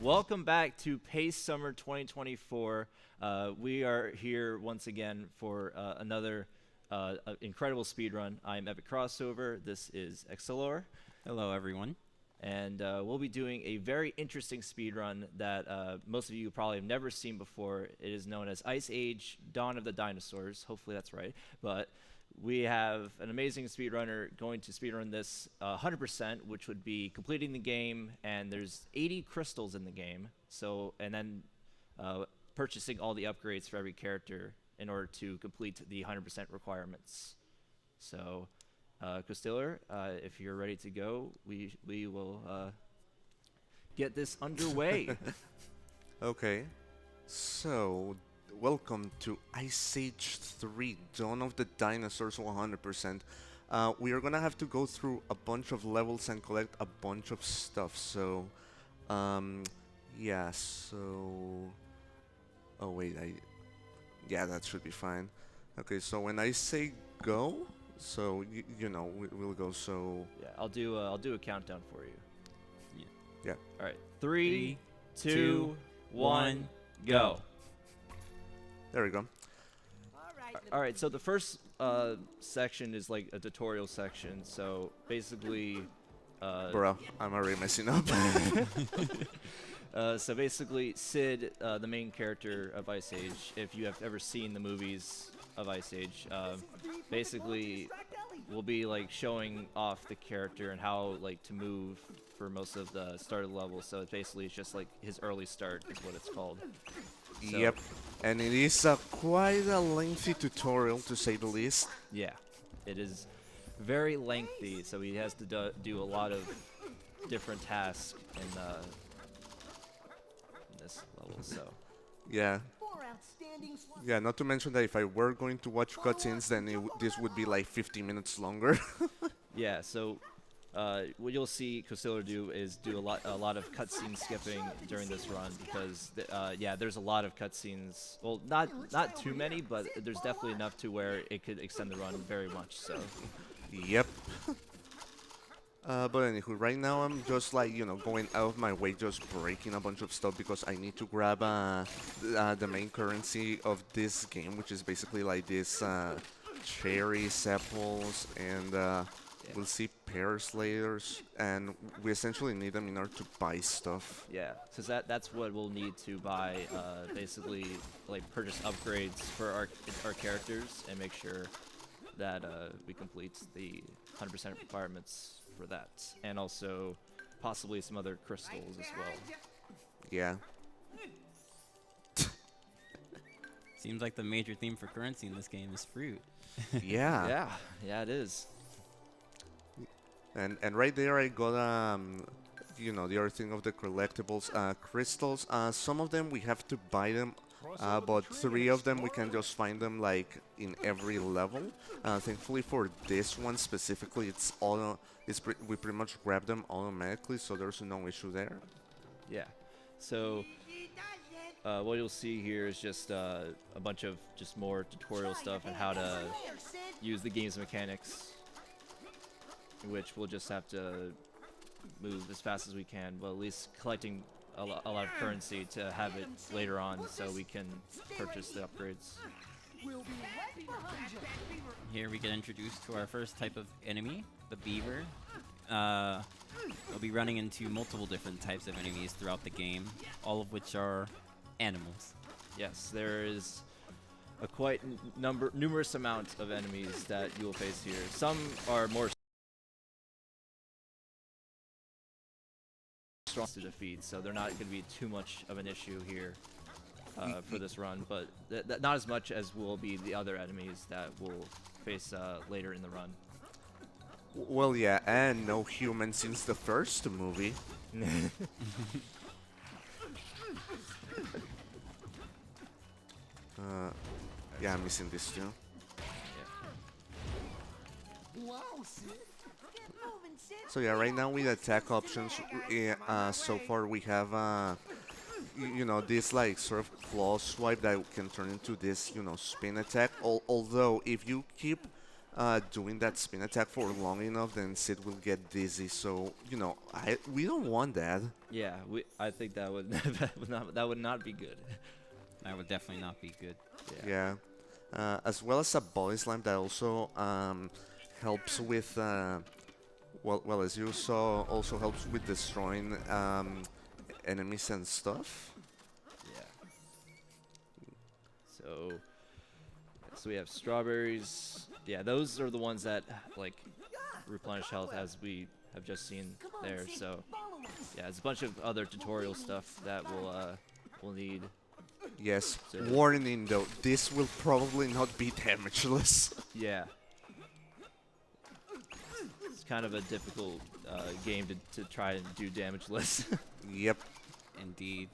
Welcome back to Pace Summer 2024. We are here once again for another incredible speedrun. I'm EpicCrossover. This is Accelor. Hello, everyone. And we'll be doing a very interesting speedrun that most of you probably have never seen before. It is known as Ice Age: Dawn of the Dinosaurs. Hopefully that's right. But we have an amazing speedrunner going to speedrun this 100%, which would be completing the game, and there's 80 crystals in the game. So, and then purchasing all the upgrades for every character in order to complete the 100% requirements. So, Costiler, if you're ready to go, we will get this underway. Okay, so welcome to Ice Age 3, Dawn of the Dinosaurs 100%. We are gonna have to go through a bunch of levels and collect a bunch of stuff, so, yeah, so... Oh wait, yeah, that should be fine. Okay, so when I say go, so, you know, we'll go, so... Yeah, I'll do a countdown for you. Yeah. All right, 3, 2, 1, go. There we go. All right, so the first section is like a tutorial section. So basically, Bro, I'm already messing up. so basically, Sid, the main character of Ice Age, if you have ever seen the movies of Ice Age, basically will be like showing off the character and how like to move for most of the start of the level. So basically, it's just like his early start is what it's called. So, Yep, and it is quite a lengthy tutorial, to say the least. yeah, it is very lengthy, so he has to do a lot of different tasks in this level. So Yeah. Yeah, not to mention that if I were going to watch cutscenes, then this would be like 50 minutes longer. yeah, so what you'll see Costiler do is do a lot of cutscene skipping during this run because yeah, there's a lot of cutscenes. Well, not too many, but there's definitely enough to where it could extend the run very much. So. Yep. But anywho, right now I'm just like, you know, going out of my way, just breaking a bunch of stuff because I need to grab the main currency of this game, which is basically like this cherries, apples, and we'll see pears later, and we essentially need them in order to buy stuff. Yeah, because that's what we'll need to buy, basically, like purchase upgrades for our characters and make sure that we complete the 100% requirements for that, and also possibly some other crystals as well. Yeah. Seems like the major theme for currency in this game is fruit. Yeah. Yeah, it is. And right there I got you know, the other thing of the collectibles, crystals. Some of them we have to buy them, but 3 of them we can just find them like in every level. Thankfully for this one specifically, we pretty much grab them automatically, so there's no issue there. Yeah. So what you'll see here is just a bunch of just more tutorial stuff and how to use the game's mechanics, which we'll just have to move as fast as we can, but at least collecting a lot of currency to have it later on so we can purchase the upgrades. Here we get introduced to our first type of enemy, the beaver. We'll be running into multiple different types of enemies throughout the game, all of which are animals. Yes, there is a quite numerous amount of enemies that you will face here. Some are more strong to defeat, so they're not going to be too much of an issue here for this run, but not as much as will be the other enemies that we'll face later in the run. Well, yeah, and no humans since the first movie. Yeah, I'm missing this too. So yeah, right now with attack options, so far we have, you know, this like sort of claw swipe that can turn into this, you know, spin attack. Although if you keep doing that spin attack for long enough, then Sid will get dizzy. So you know, we don't want that. Yeah, I think that would that would not be good. That would definitely not be good. Yeah. As well as a body slam that also helps with well, as you saw, also helps with destroying enemies and stuff. Yeah. So we have strawberries. Yeah, those are the ones that like replenish health, as we have just seen there. So yeah, there's a bunch of other tutorial stuff that we'll need. Yes. So Warning though, this will probably not be damageless. yeah. It's kind of a difficult game to try and do damageless. Yep. Indeed.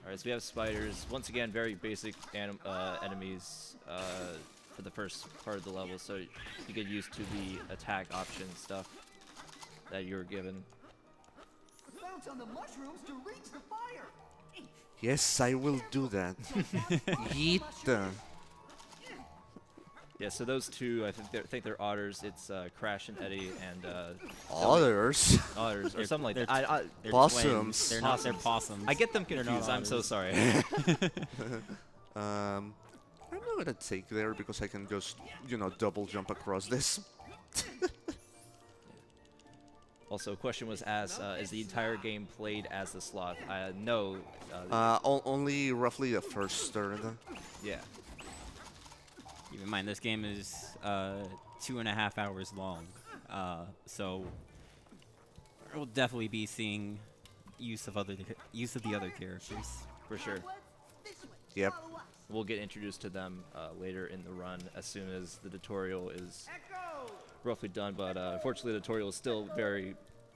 Alright, so we have spiders. Once again, very basic enemies for the first part of the level, so you get used to the attack option stuff that you were given. Bounce on the mushrooms to reach the fire. Yes, I will do that. Yeet. Yeah, so those two, I think they're otters. It's Crash and Eddie and Others. otters or They're- something like they're that. They're Possums. twins. They're not. They're possums. I get them They're not confused. I'm so otters. sorry. I'm not gonna take there because I can just, you know, double jump across this. Also, a question was asked: is the entire game played as the sloth? No. Only roughly the first third. Yeah. Keep in mind, this game is 2.5 hours long, so we'll definitely be seeing use of the other characters. For sure. Yep. We'll get introduced to them later in the run as soon as the tutorial is roughly done, but unfortunately the tutorial is still very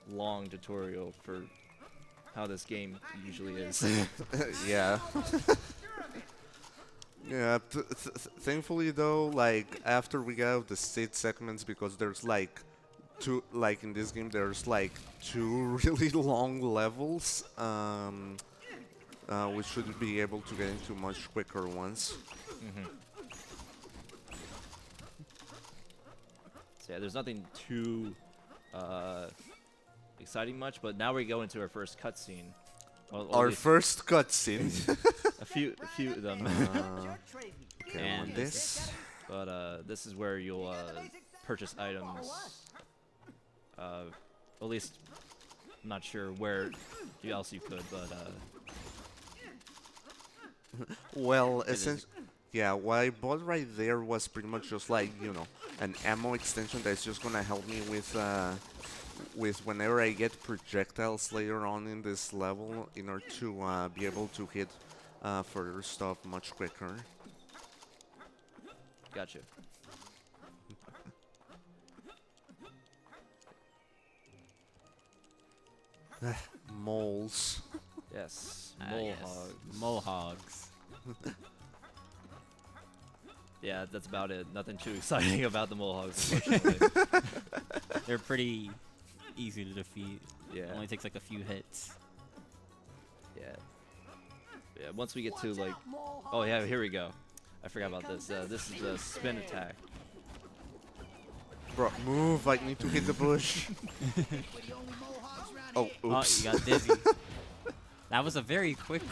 long tutorial for how this game usually is. Yeah. Yeah. Thankfully though, like after we get out of the state segments, because there's like in this game there's like 2 really long levels. We should be able to get into much quicker ones. So yeah, there's nothing too exciting much, but now we go into our first cutscene. Well, at Our least first cutscene. a few of them. Okay, I And want this. But this is where you'll purchase items. At least, I'm not sure where else you could, but Well, yeah, what I bought right there was pretty much just like, you know, an ammo extension that's just gonna help me with whenever I get projectiles later on in this level in order to be able to hit further stuff much quicker. gotcha. Moles. Yes, Yes. mole hogs. Mole hogs. Yeah, that's about it. Nothing too exciting about the mole hogs, unfortunately. They're pretty easy to defeat. Yeah. Only takes like a few hits. Yeah. Yeah, once we get to like, oh yeah, here we go. I forgot about this. This is the spin attack. Bro, move! I need to hit the bush. Oh, Oh, oops. you got dizzy. That was a very quick.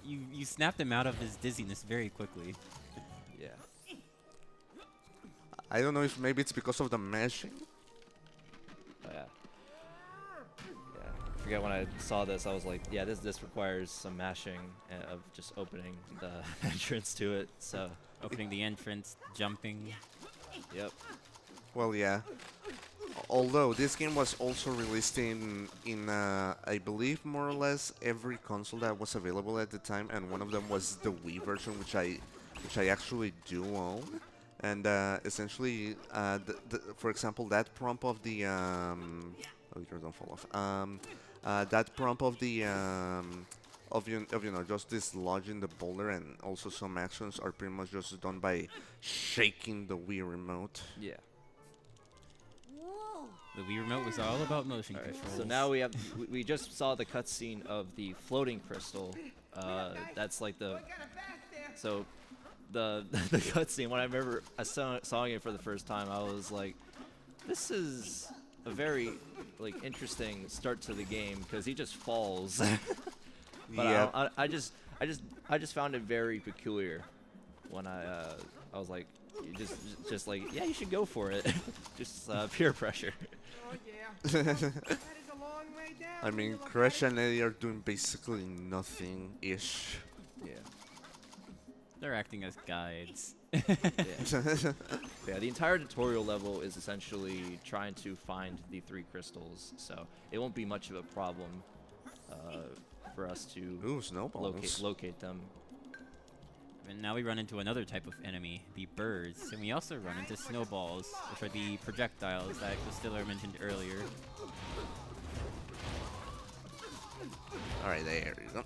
You snapped him out of his dizziness very quickly. Yeah. I don't know if maybe it's because of the mashing. Oh, yeah. Yeah. I forget when I saw this, I was like, yeah, this requires some mashing of just opening the entrance to it. So, Opening the entrance, jumping. yep. Well, yeah. Although this game was also released in I believe more or less every console that was available at the time, and one of them was the Wii version, which I actually do own. And essentially, for example, that prompt of the oh, you don't fall off. That prompt of the of you know, just dislodging the boulder, and also some actions are pretty much just done by shaking the Wii remote. Yeah. The Wii remote was all about motion All right. controls. So now we just saw the cutscene of the floating crystal. That's like the, so the the cutscene, when I remember saw it for the first time, I was like, this is a very like interesting start to the game because he just falls. But Yeah. I just found it very peculiar when I was like, just like, yeah, you should go for it. Just peer pressure. Oh yeah. That is a long way down. I mean, Crash and Eddie are doing basically nothing-ish. Yeah. They're acting as guides. Yeah. Yeah, the entire tutorial level is essentially trying to find the 3 crystals, so it won't be much of a problem for us to Ooh, snowballs. locate them. And now we run into another type of enemy, the birds, and we also run into snowballs, which are the projectiles that Costiller mentioned earlier. Alright, there you go.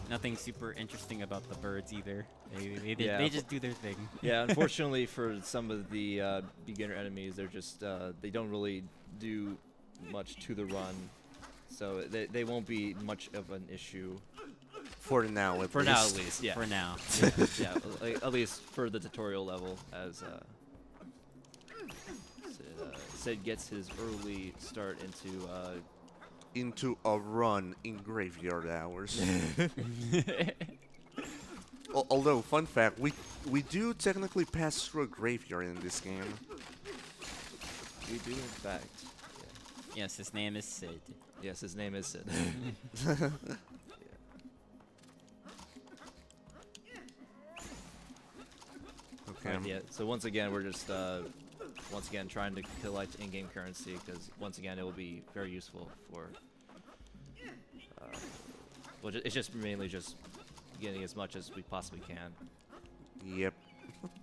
Nothing super interesting about the birds either. Yeah, They just do their thing. Yeah, unfortunately for some of the beginner enemies, they're just they don't really do much to the run, so they won't be much of an issue. For now, at For least. now, at least, yeah. For now. Yeah, like, at least for the tutorial level, as Sid gets his early start Into a run in graveyard hours. Although, fun fact, we do technically pass through a graveyard in this game. We do, in fact. Yes, his name is Sid. Yes, his name is Sid. Okay. Yeah. So once again, we're just trying to collect in-game currency because once again it will be very useful for. Well, it's just mainly just getting as much as we possibly can. Yep.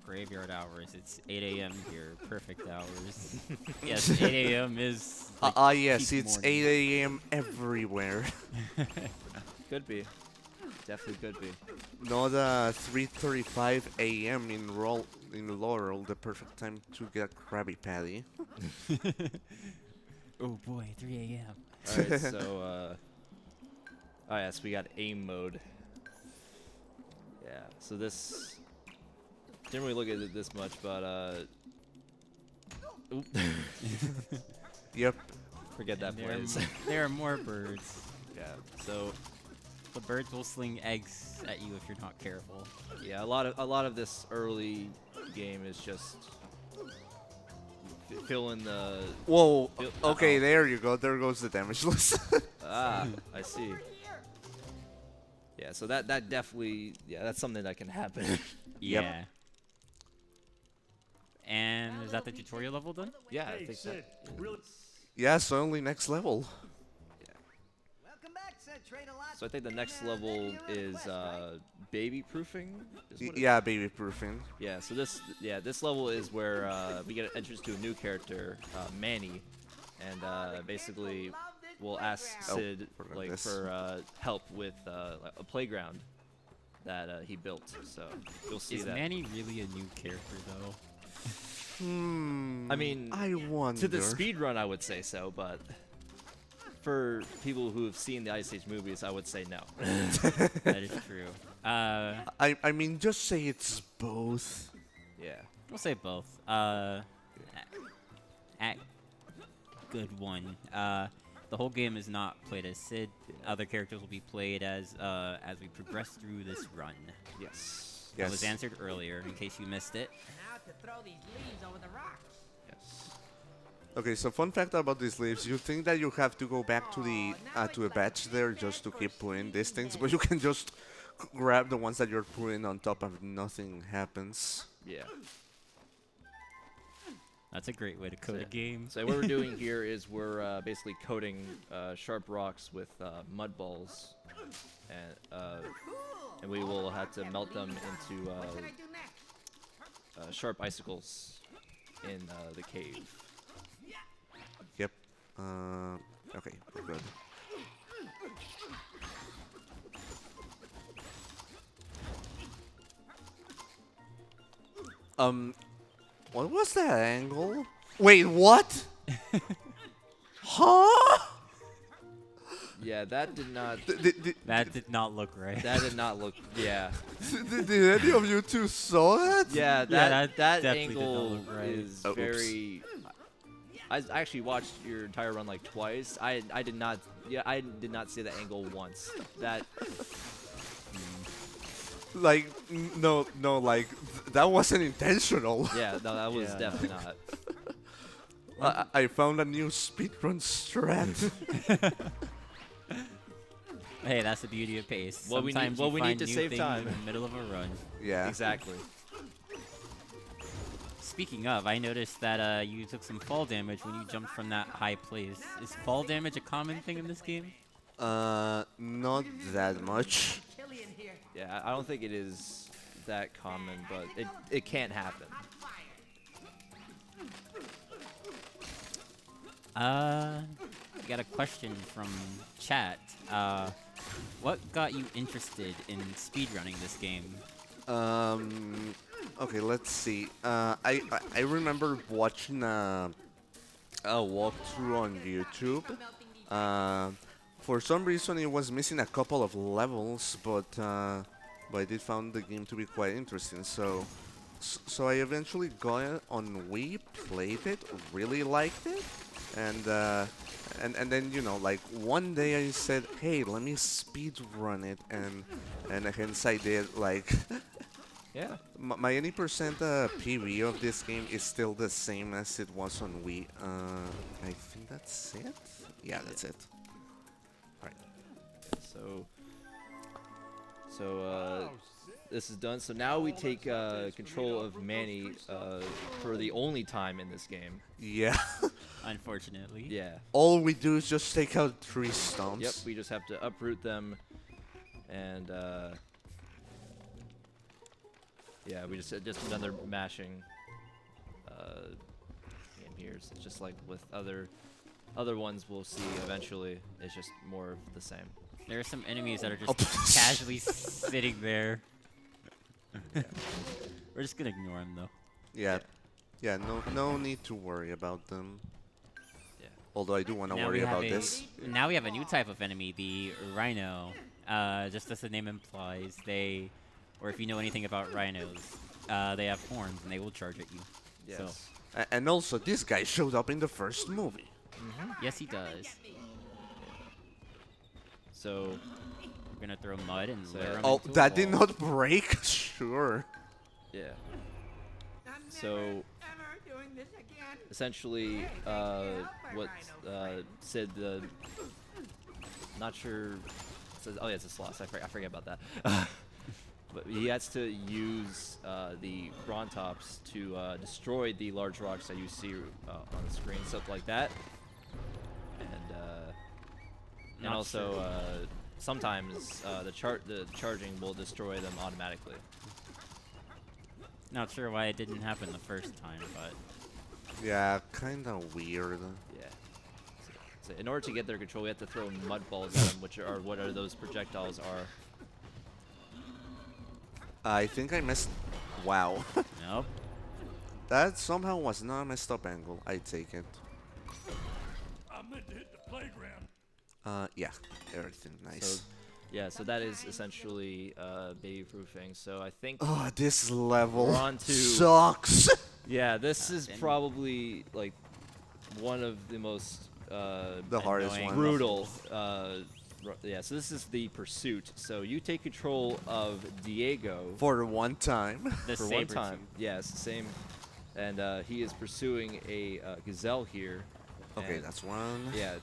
Graveyard hours. It's 8 a.m. here. Perfect hours. Yes, 8 a.m. is. Yes, peak it's morning. 8 a.m. everywhere. Could be. Definitely could be. Not 3:35 a.m. in Laurel, the perfect time to get Krabby Patty. Oh boy, 3 a.m. Alright, so oh yes, we got aim mode. Yeah, so this didn't really look at it this much, but oop. Yep. Forget that There are place. there are more birds. Yeah, so The birds will sling eggs at you if you're not careful. yeah, a lot of this early game is just fill in the Whoa. Feel- Okay, uh-oh. there you go. There goes the damage list. I see. Yeah, so that definitely that's something that can happen. Yep. Yeah. And is that the tutorial level done? Yeah, I Hey, think Sid, that really- Yeah, so only next level. Welcome back, said trade a lot. So I think the next level is baby proofing. Yeah, baby proofing. Yeah. So this level is where we get introduced to a new character, Manny, and basically we'll ask Sid forgot like this. for help with like a playground that he built. So you'll see Is that. Manny really a new character though? Hmm. I mean, I wonder. to the speed run, I would say so, but for people who have seen the Ice Age movies, I would say no. That is true. I mean, just say it's both. Yeah. We'll say both. Good one. The whole game is not played as Sid. Other characters will be played as we progress through this run. Yes. That was answered earlier, in case you missed it. Now to throw these leaves over the rock. Yes. Okay, so fun fact about these leaves, you think that you have to go back to the to a batch there just to keep putting these things, but you can just grab the ones that you're putting on top and nothing happens. Yeah. That's a great way to code So- a game. So what we're doing here is we're basically coating sharp rocks with mud balls, and we will have to melt them into What can I do next? sharp icicles in the cave. Yep. Okay, we're good. What was that angle? Wait, what? Huh? Yeah, that did not. That did not look right. That did not look. Yeah. Did any of you two saw that? Yeah, that that definitely did not angle look right. is Oh, oops. very. I actually watched your entire run like twice. I did not. Yeah, I did not see the angle once. That. Like, no, like that wasn't intentional. Yeah, no, that was Yeah, no. definitely not. I found a new speedrun strat. Hey, that's the beauty of pace. Well, we need- Sometimes well, you we need find to new save things time. in the middle of a run. Yeah. Exactly. Speaking of, I noticed that you took some fall damage when you jumped from that high place. Is fall damage a common thing in this game? Not that much. Yeah, I don't think it is that common, but it can happen. I got a question from chat. What got you interested in speedrunning this game? Okay, let's see. I remember watching a walkthrough on YouTube. For some reason, it was missing a couple of levels, but I did found the game to be quite interesting. So I eventually got it on Wii, played it, really liked it, and then like one day I said, hey, let me speed run it, and hence I did. Like Yeah. my 80% PV of this game is still the same as it was on Wii. I think that's it. Yeah, that's it. So this is done. So now we take control of Manny for the only time in this game. Yeah. Unfortunately. Yeah. All we do is just take out 3 stumps. Yep. We just have to uproot them, and yeah, we just another mashing game here. It's just like with other ones we'll see eventually. It's just more of the same. There are some enemies that are just casually sitting there. We're just gonna ignore them though. Yeah. Yeah, no need to worry about them. Yeah. Although I do want to Now worry we have about a- this. Now we have a new type of enemy, the Rhino. Just as the name implies, or if you know anything about rhinos, they have horns and they will charge at you. Yes. So, And also, this guy showed up in the first movie. yes, he does. So We're gonna throw mud and So- lure him Oh, into a that did wall. not break? Sure. yeah. I'm So- never, ever doing this again. Essentially, what Sid the not sure says. Oh yeah, it's a sloth. I forget about that. But he has to use the Brontops to destroy the large rocks that you see on the screen, stuff like that. And Not also sure. sometimes the charging will destroy them automatically. Not sure why it didn't happen the first time, but Yeah, kinda weird. Yeah. So in order to get their control, we have to throw mud balls at them, which are what those projectiles are. I think I messed... Wow. nope. That somehow was not a messed up angle. I take it. I meant to hit the playground. Yeah. Everything nice. So, yeah, so that is essentially baby proofing. So I think, Oh, this level We're on to- sucks. yeah, this is then- probably like one of the most The hardest Annoying. one. brutal. Yeah, so this is the pursuit. So you take control of Diego For one time. The for one saber time. tooth. Yes, same. And he is pursuing a gazelle here. Okay, and- that's one. Yeah,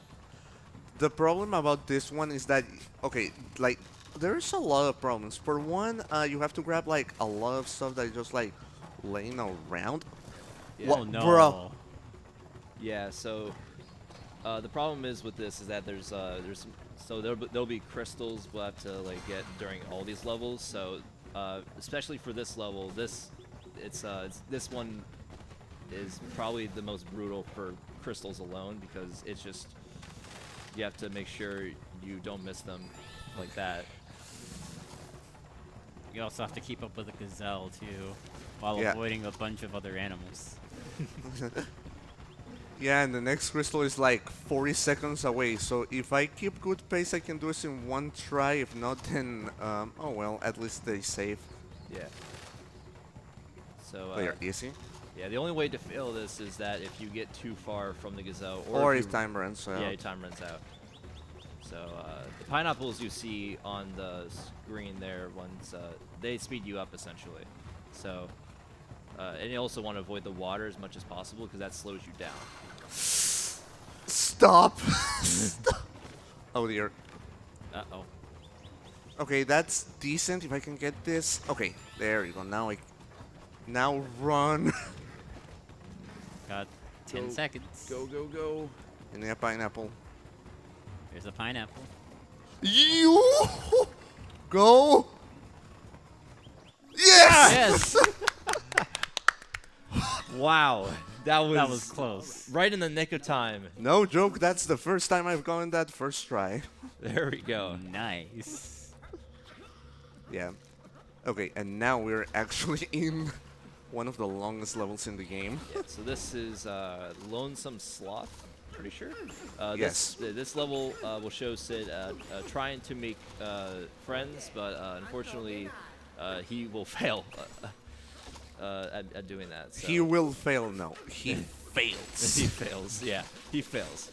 The problem about this one is that, okay, like, there's a lot of problems. For one, you have to grab, like, a lot of stuff that is just, like, laying around. yeah. What? Oh no. Bro. Yeah, so the problem is with this is that there's some, so there'll be crystals we'll have to like get during all these levels. So especially for this level, this one is probably the most brutal for crystals alone because it's just you have to make sure you don't miss them like that. You also have to keep up with the gazelle too, while Yeah. avoiding a bunch of other animals. Yeah, and the next crystal is like 40 seconds away. So if I keep good pace, I can do this in one try. If not, then oh well, at least they save. Yeah. So They are easy. yeah, the only way to fail this is that if you get too far from the gazelle, Or if if you, time runs out. yeah, your time runs out. So the pineapples you see on the screen there, ones they speed you up essentially. So and you also want to avoid the water as much as possible because that slows you down. Stop! Stop! Oh dear. Uh-oh. Okay, that's decent if I can get this. Okay, there you go. Now run. Got 10 seconds. Go, go, go. And a pineapple. There's a pineapple. You go. Yes. Yes! Wow, that was close. right in the nick of time. No joke. That's the first time I've gotten that first try. There we go. Nice. Yeah. Okay, and now we're actually in one of the longest levels in the game. Yeah, so this is Lonesome Sloth, pretty sure. Yes. This level will show Sid trying to make friends, but unfortunately he will fail at doing that. So. He will fail. No, he fails. He fails. Yeah, he fails.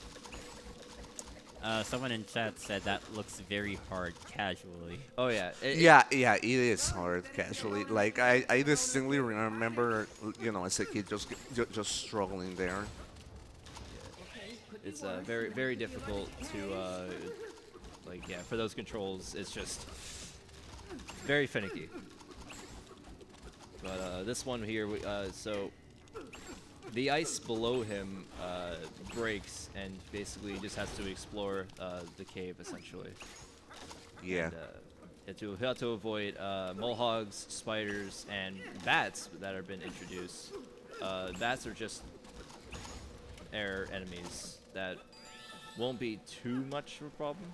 Someone in chat said that looks very hard casually. Oh yeah. Yeah, it is hard casually. Like I distinctly remember, as a kid, just struggling there. It's very, very difficult to for those controls. It's just very finicky. But this one here, so the ice below him breaks, and basically he just has to explore the cave essentially. Yeah. And, you have to avoid molehogs, spiders, and bats that have been introduced. Bats are just air enemies that won't be too much of a problem.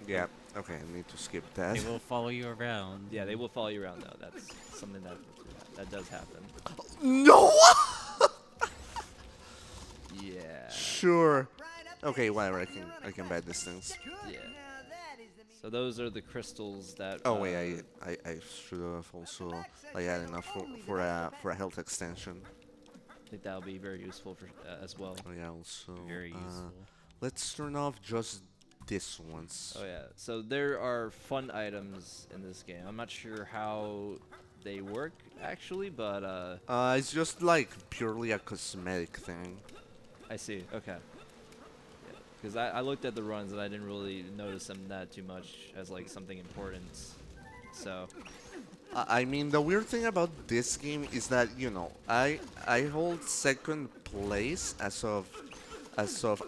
Yeah. Okay, I need to skip that. They will follow you around. Yeah, they will follow you around though. That's something that does happen. No. Yeah. Sure. Okay, whatever. I can buy these things. Yeah. So those are the crystals that. Oh wait, I should have also had enough for a health extension. I think that'll be very useful for as well. Oh yeah, also. Very useful. Let's turn off just this once. Oh yeah. So there are fun items in this game. I'm not sure how they work actually, but it's just like purely a cosmetic thing. I see. Okay. Because I looked at the runs and I didn't really notice them that too much as like something important. So. I mean, the weird thing about this game is that I hold second place as of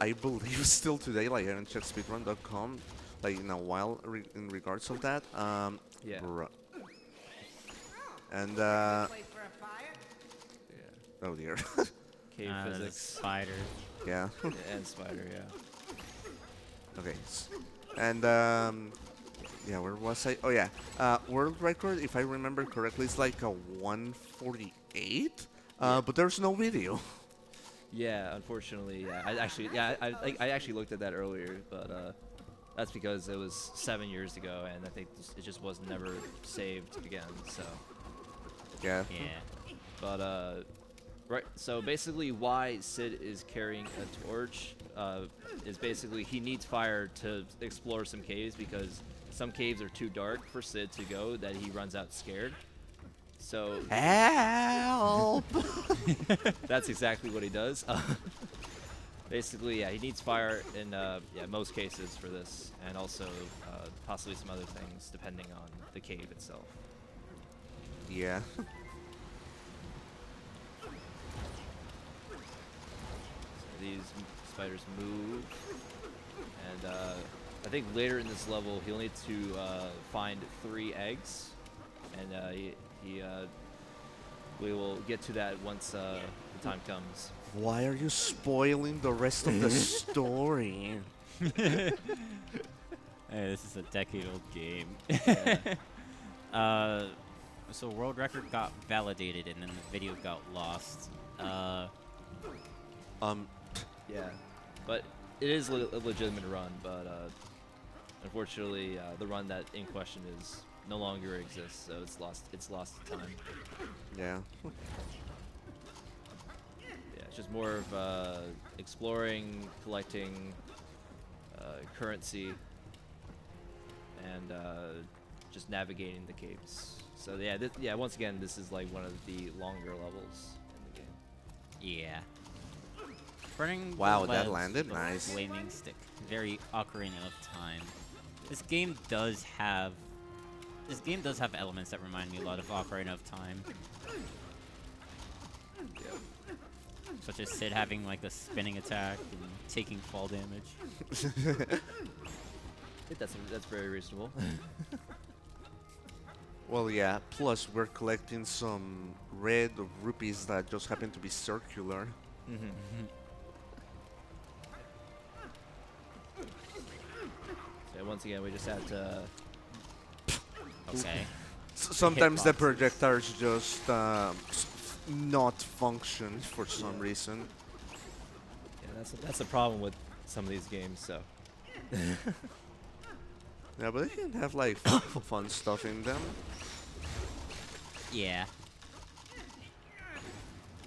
I believe still today. Like I haven't checked speedrun.com like in a while in regards of that. Yeah. And Yeah. oh dear. Cave There's a physics. spider. Yeah. And spider. Yeah. Okay. And yeah, where was I? Oh yeah. World record, if I remember correctly, is like a 148. But there's no video. Yeah, unfortunately, yeah. I actually looked at that earlier, but that's because it was 7 years ago, and I think it just was never saved again. So. Yeah. Yeah. But right. So basically, why Sid is carrying a torch is basically he needs fire to explore some caves because some caves are too dark for Sid to go that he runs out scared. So help! That's exactly what he does. Basically, yeah, he needs fire in most cases for this, and also possibly some other things depending on the cave itself. Yeah. So these spiders move, and I think later in this level he'll need to find 3 eggs, and we will get to that once the time comes. Why are you spoiling the rest of the story? Hey, this is a decade-old game. Yeah. So world record got validated and then the video got lost. Yeah, but it is a legitimate run. But unfortunately, the run that in question is no longer exists, so it's lost time. Yeah. Yeah, it's just more of exploring, collecting currency, and just navigating the caves. So yeah, yeah. Once again, this is like one of the longer levels in the game. Yeah. Burning Wow, the that webs landed with a nice. Flaming stick. Very Ocarina of Time. This game does have elements that remind me a lot of Ocarina of Time. Yep. Such as Sid having like the spinning attack and taking fall damage. I think that's very reasonable. Well, yeah. Plus, we're collecting some red rupees that just happen to be circular. So once again, we just have to. Okay. Sometimes the Hitboxes. projectors just not function for some reason. Yeah, that's a problem with some of these games. So. Yeah, but they can have like fun stuff in them. Yeah.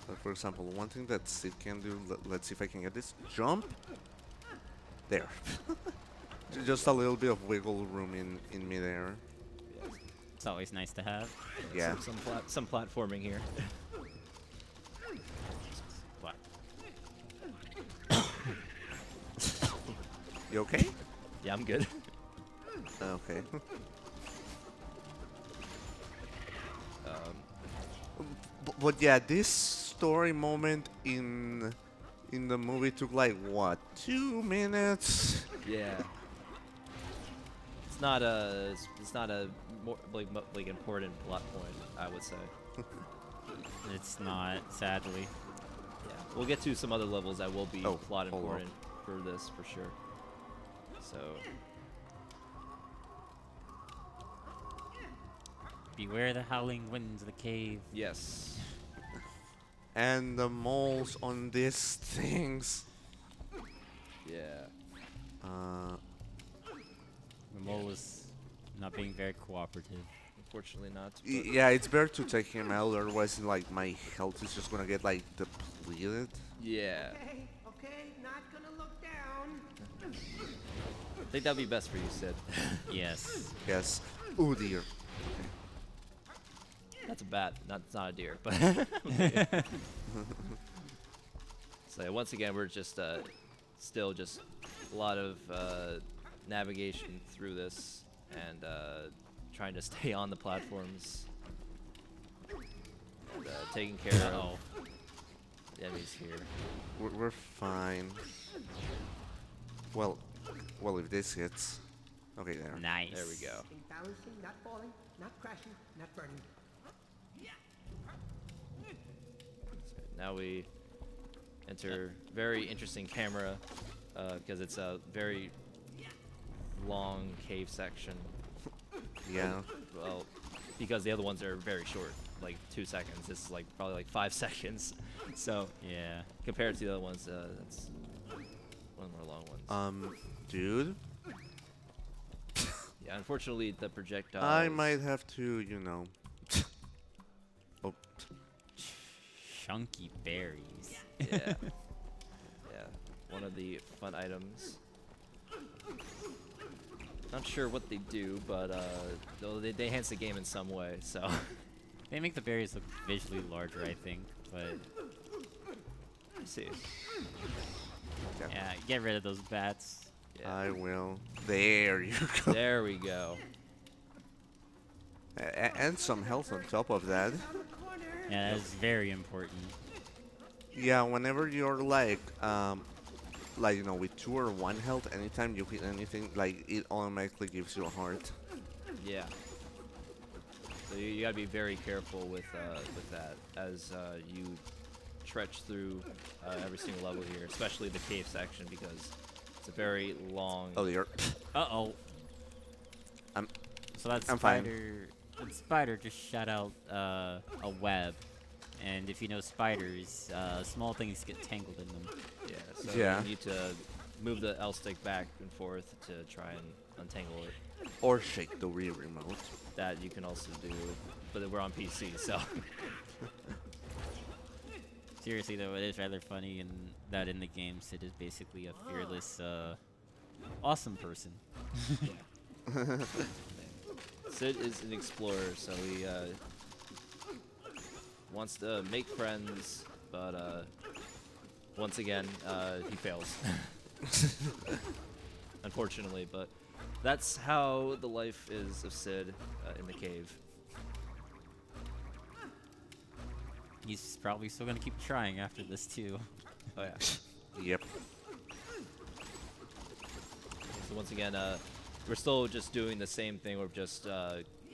Like, for example, one thing that Sid can do. Let's see if I can get this. Jump. There. Just a little bit of wiggle room in midair. It's always nice to have. Yeah. Some platforming here. What? You okay? Yeah, I'm good. Okay. But yeah, this story moment in the movie took like what, 2 minutes? Yeah. It's not a more like important plot point, I would say. It's not, sadly. Yeah. We'll get to some other levels that will be Oh, plot hold important for this for sure. So. Beware the howling winds of the cave. Yes. And the moles on these things. Yeah. The mole was not being very cooperative. Unfortunately not. Yeah, it's better to take him out, otherwise like my health is just gonna get like depleted. Yeah. Okay, not gonna look down. I think that'd be best for you, Sid. Yes. Yes. Oh dear. That's a bat. It's not a deer, but. So once again, we're just still just a lot of navigation through this and trying to stay on the platforms and taking care of the enemies here. We're fine. Well, if this hits. Okay, there. Nice. There we go. Think balancing, not falling, not crashing, not burning. Now we enter very interesting camera because it's a very long cave section. Yeah. Well, because the other ones are very short, like 2 seconds. This is like probably like 5 seconds. So Yeah. compared to the other ones, that's one of the more long ones. Dude, Yeah, unfortunately the projectiles. I might have to, you know. Oh, Chunky berries. Yeah. Yeah. One of the fun items. Not sure what they do, but though they enhance the game in some way. So. They make the berries look visually larger, I think, but Let's see. yeah, get rid of those bats. Yeah. I will. There you go. There we go. And some health on top of that. On the corner. Yeah, that's very important. Yeah, whenever you're like you know, with 2 or 1 health, anytime you hit anything, like it automatically gives you a heart. Yeah. So you gotta be very careful with that as you trudge through every single level here, especially the cave section because it's a very long. Oh dear. Uh-oh. So that I'm fine. spider... That spider just shot out a web, And if you know spiders, small things get tangled in them. Yeah, so Yeah. you need to move the L stick back and forth to try and untangle it. Or shake the Wii remote. That you can also do, but we're on PC, so. Seriously though, it is rather funny that in the game, Sid is basically a fearless, awesome person. Sid is an explorer, so he wants to make friends, but once again, he fails. Unfortunately, but that's how the life is of Sid in the cave. He's probably still gonna keep trying after this too. Oh yeah. Yep. So once again, we're still just doing the same thing. We're just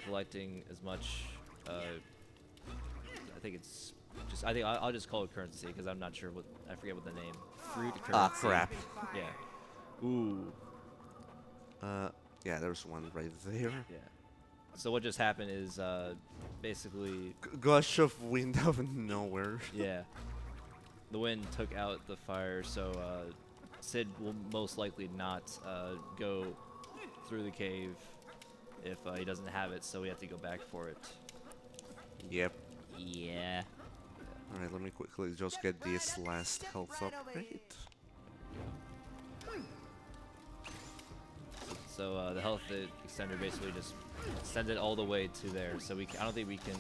collecting as much. I think it's just. I think I'll just call it currency because I'm not sure what. I forget what the name. Fruit currency. Ah, crap. Yeah. Ooh. Yeah, there's one right there. Yeah. So what just happened is basically. Gush of wind out of nowhere. Yeah. The wind took out the fire, so Sid will most likely not go through the cave if he doesn't have it, so we have to go back for it. Yep. Yeah. Alright, let me quickly just get this last health upgrade. So the health extender basically just extends it all the way to there. So I don't think we can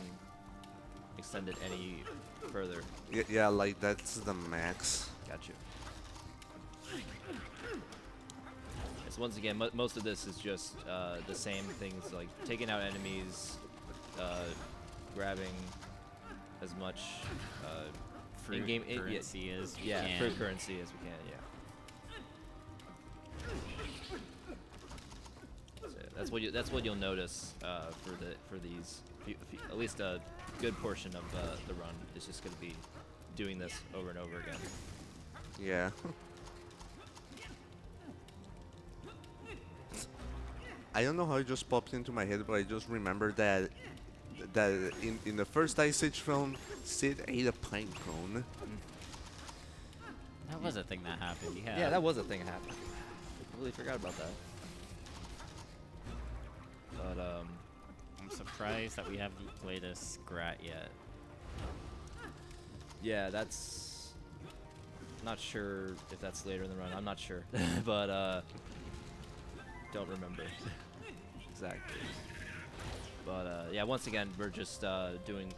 extend it any further. Yeah, like that's the max. Got you. So once again, most of this is just the same things, like taking out enemies, grabbing as much Fruit in-game currency as we yeah, can. fruit currency as we can. Yeah. So that's what you'll notice for these. At least a good portion of the run is just going to be doing this over and over again. Yeah. I don't know how it just popped into my head, but I just remember that in the first Ice Age film, Sid ate a pine cone. That was a thing that happened. Yeah. Yeah, that was a thing that happened. I completely forgot about that. But I'm surprised that we haven't played a Scrat yet. yeah, that's not sure if that's later in the run. I'm not sure, but don't remember exactly. But yeah, once again, we're just doing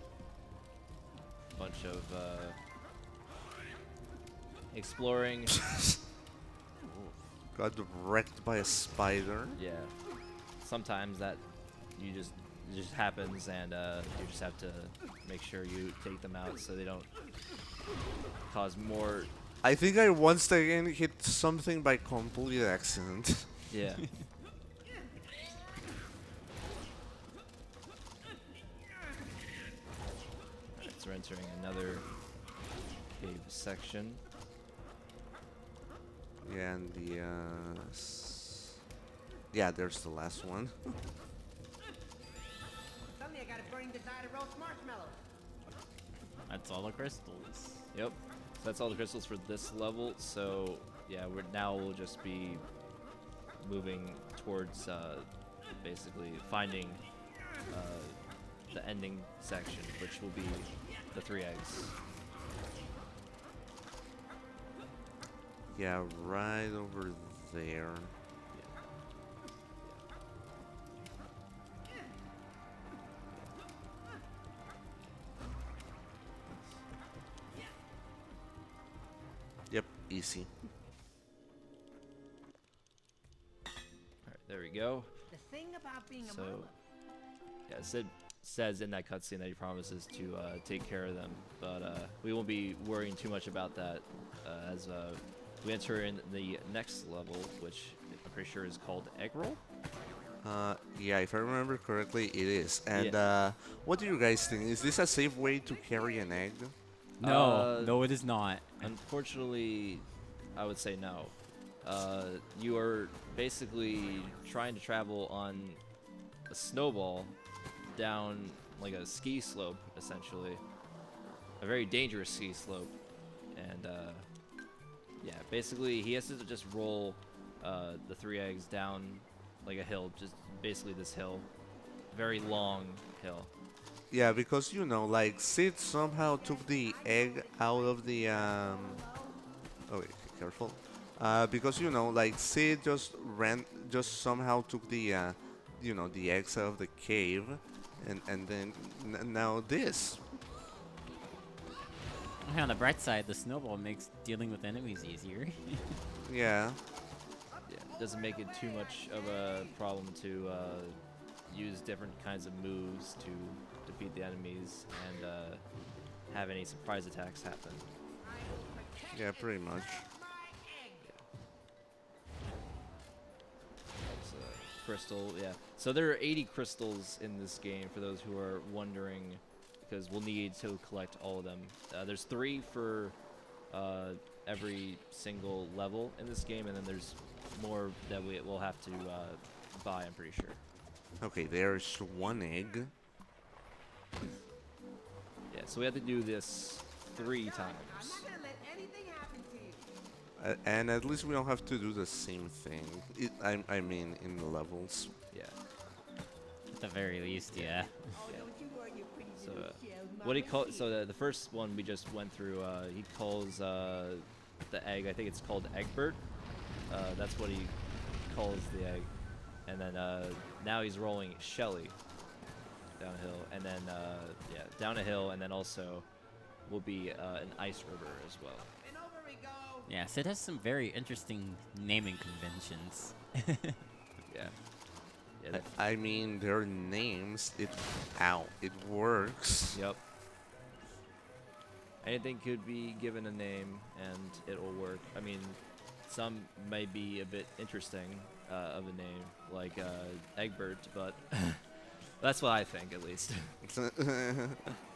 a bunch of exploring. Got wrecked by a spider. Yeah, sometimes that it just happens, and you just have to make sure you take them out so they don't cause more. I think I once again hit something by complete accident. Yeah. Alright, so we're entering another cave section. Yeah, and the yeah, there's the last one. Suddenly I got a burning desire to roast marshmallows. That's all the crystals. Yep. So that's all the crystals for this level. So yeah, we'll just be moving towards basically finding the ending section, which will be the 3 eggs. Yeah, right over there. Yep, easy. Alright, there we go. The thing about being a So, mama. yeah, Sid says in that cutscene that he promises to take care of them, but we won't be worrying too much about that as we enter in the next level, which I'm pretty sure is called Egg Roll. Yeah, if I remember correctly, it is. And Yeah. what do you guys think? Is this a safe way to carry an egg? No, no, it is not. Unfortunately, I would say no. You are basically trying to travel on a snowball down like a ski slope, essentially. a very dangerous ski slope, and yeah, basically he has to just roll the 3 eggs down like a hill, just basically this hill, very long hill. Yeah, because you know, like Sid somehow took the egg out of the Oh wait, careful. Because you know, like Sid just somehow took the you know, the eggs out of the cave, and then now this. Okay, on the bright side, the snowball makes dealing with enemies easier. Yeah. Yeah, it doesn't make it too much of a problem to use different kinds of moves to defeat the enemies and have any surprise attacks happen. Yeah, pretty much. That's crystal, yeah. So there are 80 crystals in this game for those who are wondering, because we'll need to collect all of them. There's 3 for every single level in this game, and then there's more that we'll have to buy, I'm pretty sure. Okay, there's 1 egg. Yeah, so we have to do this 3 times. I'm not gonna let anything happen to you. And at least we don't have to do the same thing. I mean, in the levels. Yeah. At the very least, yeah. Oh, don't you worry, you pretty So little shell, what he Mama. call so the first one we just went through, he calls the egg, I think it's called Egbert. That's what he calls the egg. And then now he's rolling Shelly down a hill, and then yeah, down a hill, and then also will be an ice river as well. And over we go. Yeah, Sid has some very interesting naming conventions. Yeah. Yeah. I mean, their names. It works. Yep. Anything could be given a name and it will work. I mean, some may be a bit interesting of a name, like Egbert, but that's what I think, at least.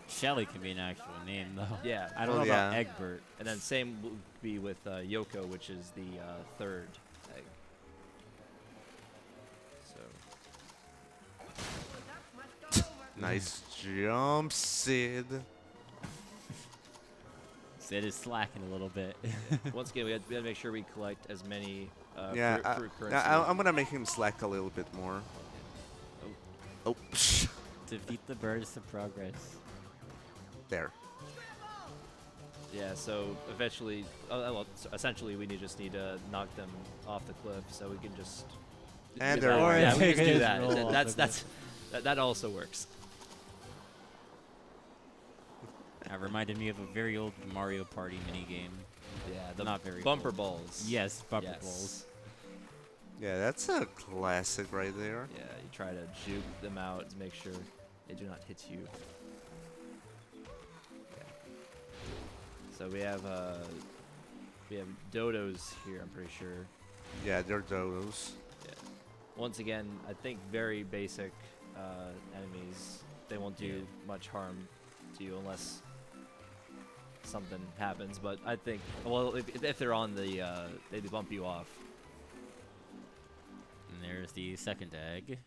Shelly can be an actual name, though. Yeah. I don't Oh, know about yeah. Egbert. And then same will be with Yoko, which is the 3rd egg. So. Nice jump, Sid. Sid is slacking a little bit. Once again, we have to make sure we collect as many Yeah, fruit currency. I'm gonna make him slack a little bit more. Oh, Defeat the birds to progress. there. Yeah, so eventually, essentially, we just need to knock them off the cliff, so we can just. And do they're that. Or Yeah, we take can just do his that. roll off the That also works. That reminded me of a very old Mario Party minigame. Yeah, the Not very bumper old. balls. Yes, bumper Yes. balls. Yeah, that's a classic right there. Yeah, you try to juke them out to make sure they do not hit you. Okay. So we have dodos here, I'm pretty sure. Yeah, they're dodos. Yeah. Once again, I think very basic enemies. They won't do much harm to you unless something happens. But I think, well, if they're on the, they bump you off. And there's the 2nd egg.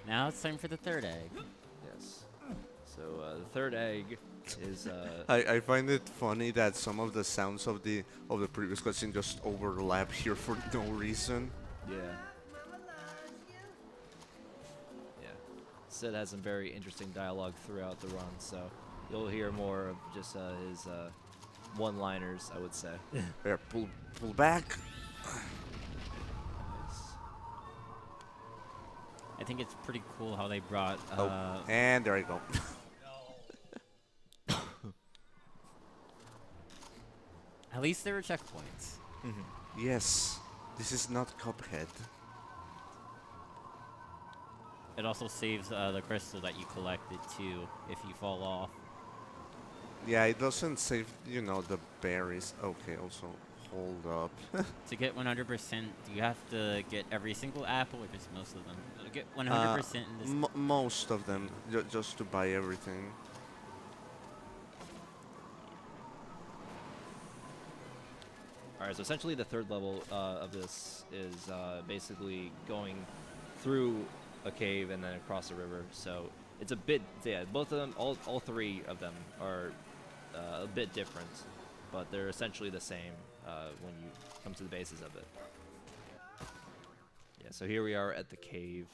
Now it's time for the 3rd egg. Yes. So the 3rd egg is. I find it funny that some of the sounds of the previous cutscene just overlap here for no reason. Yeah. Mama loves you. Yeah. Sid has some very interesting dialogue throughout the run, so you'll hear more of just his one-liners, I would say. There, pull back. Nice. I think it's pretty cool how they brought. And there I go. At least there were checkpoints. Yes, this is not Cuphead. It also saves the crystal that you collected too if you fall off. Yeah, it doesn't save, you know, the berries. Okay, also, hold up. To get 100%, you have to get every single apple, or just most of them. Get 100% in this. Most of them, just to buy everything. Alright, so essentially the 3rd level of this is basically going through a cave and then across a river. So it's a bit, yeah, both of them, all three of them are a bit different, but they're essentially the same when you come to the basis of it. Yeah, so here we are at the cave.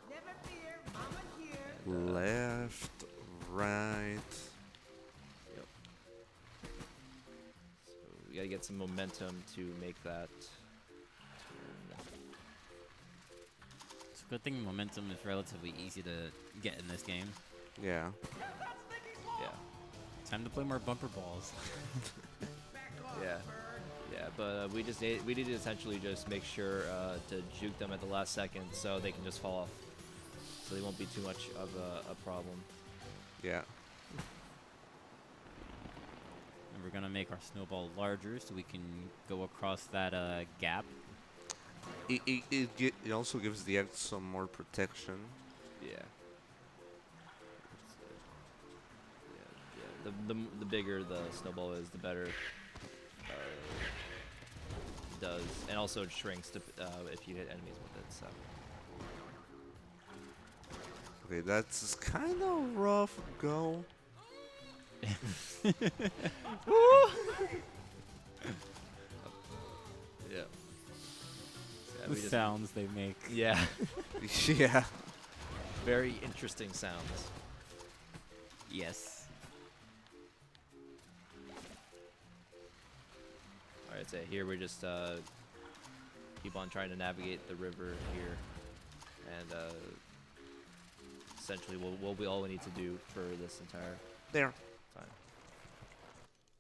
Never fear, Mama here. Left, right. Yep. So we gotta get some momentum to make that turn. It's a good thing momentum is relatively easy to get in this game. Yeah. Yeah. Time to play more bumper balls. Yeah, yeah, but we need to essentially just make sure to juke them at the last second so they can just fall off, so they won't be too much of a problem. Yeah. And we're gonna make our snowball larger so we can go across that gap. It also gives the egg some more protection. Yeah. Yeah. The bigger the snowball is, the better it does, and also it shrinks if you hit enemies with it. So. Okay, that's kind of rough go. Yeah. The sounds they make. Yeah. Yeah. Very interesting sounds. Yes. Alright, so here we just keep on trying to navigate the river here, and essentially what we all we need to do for this entire There. time.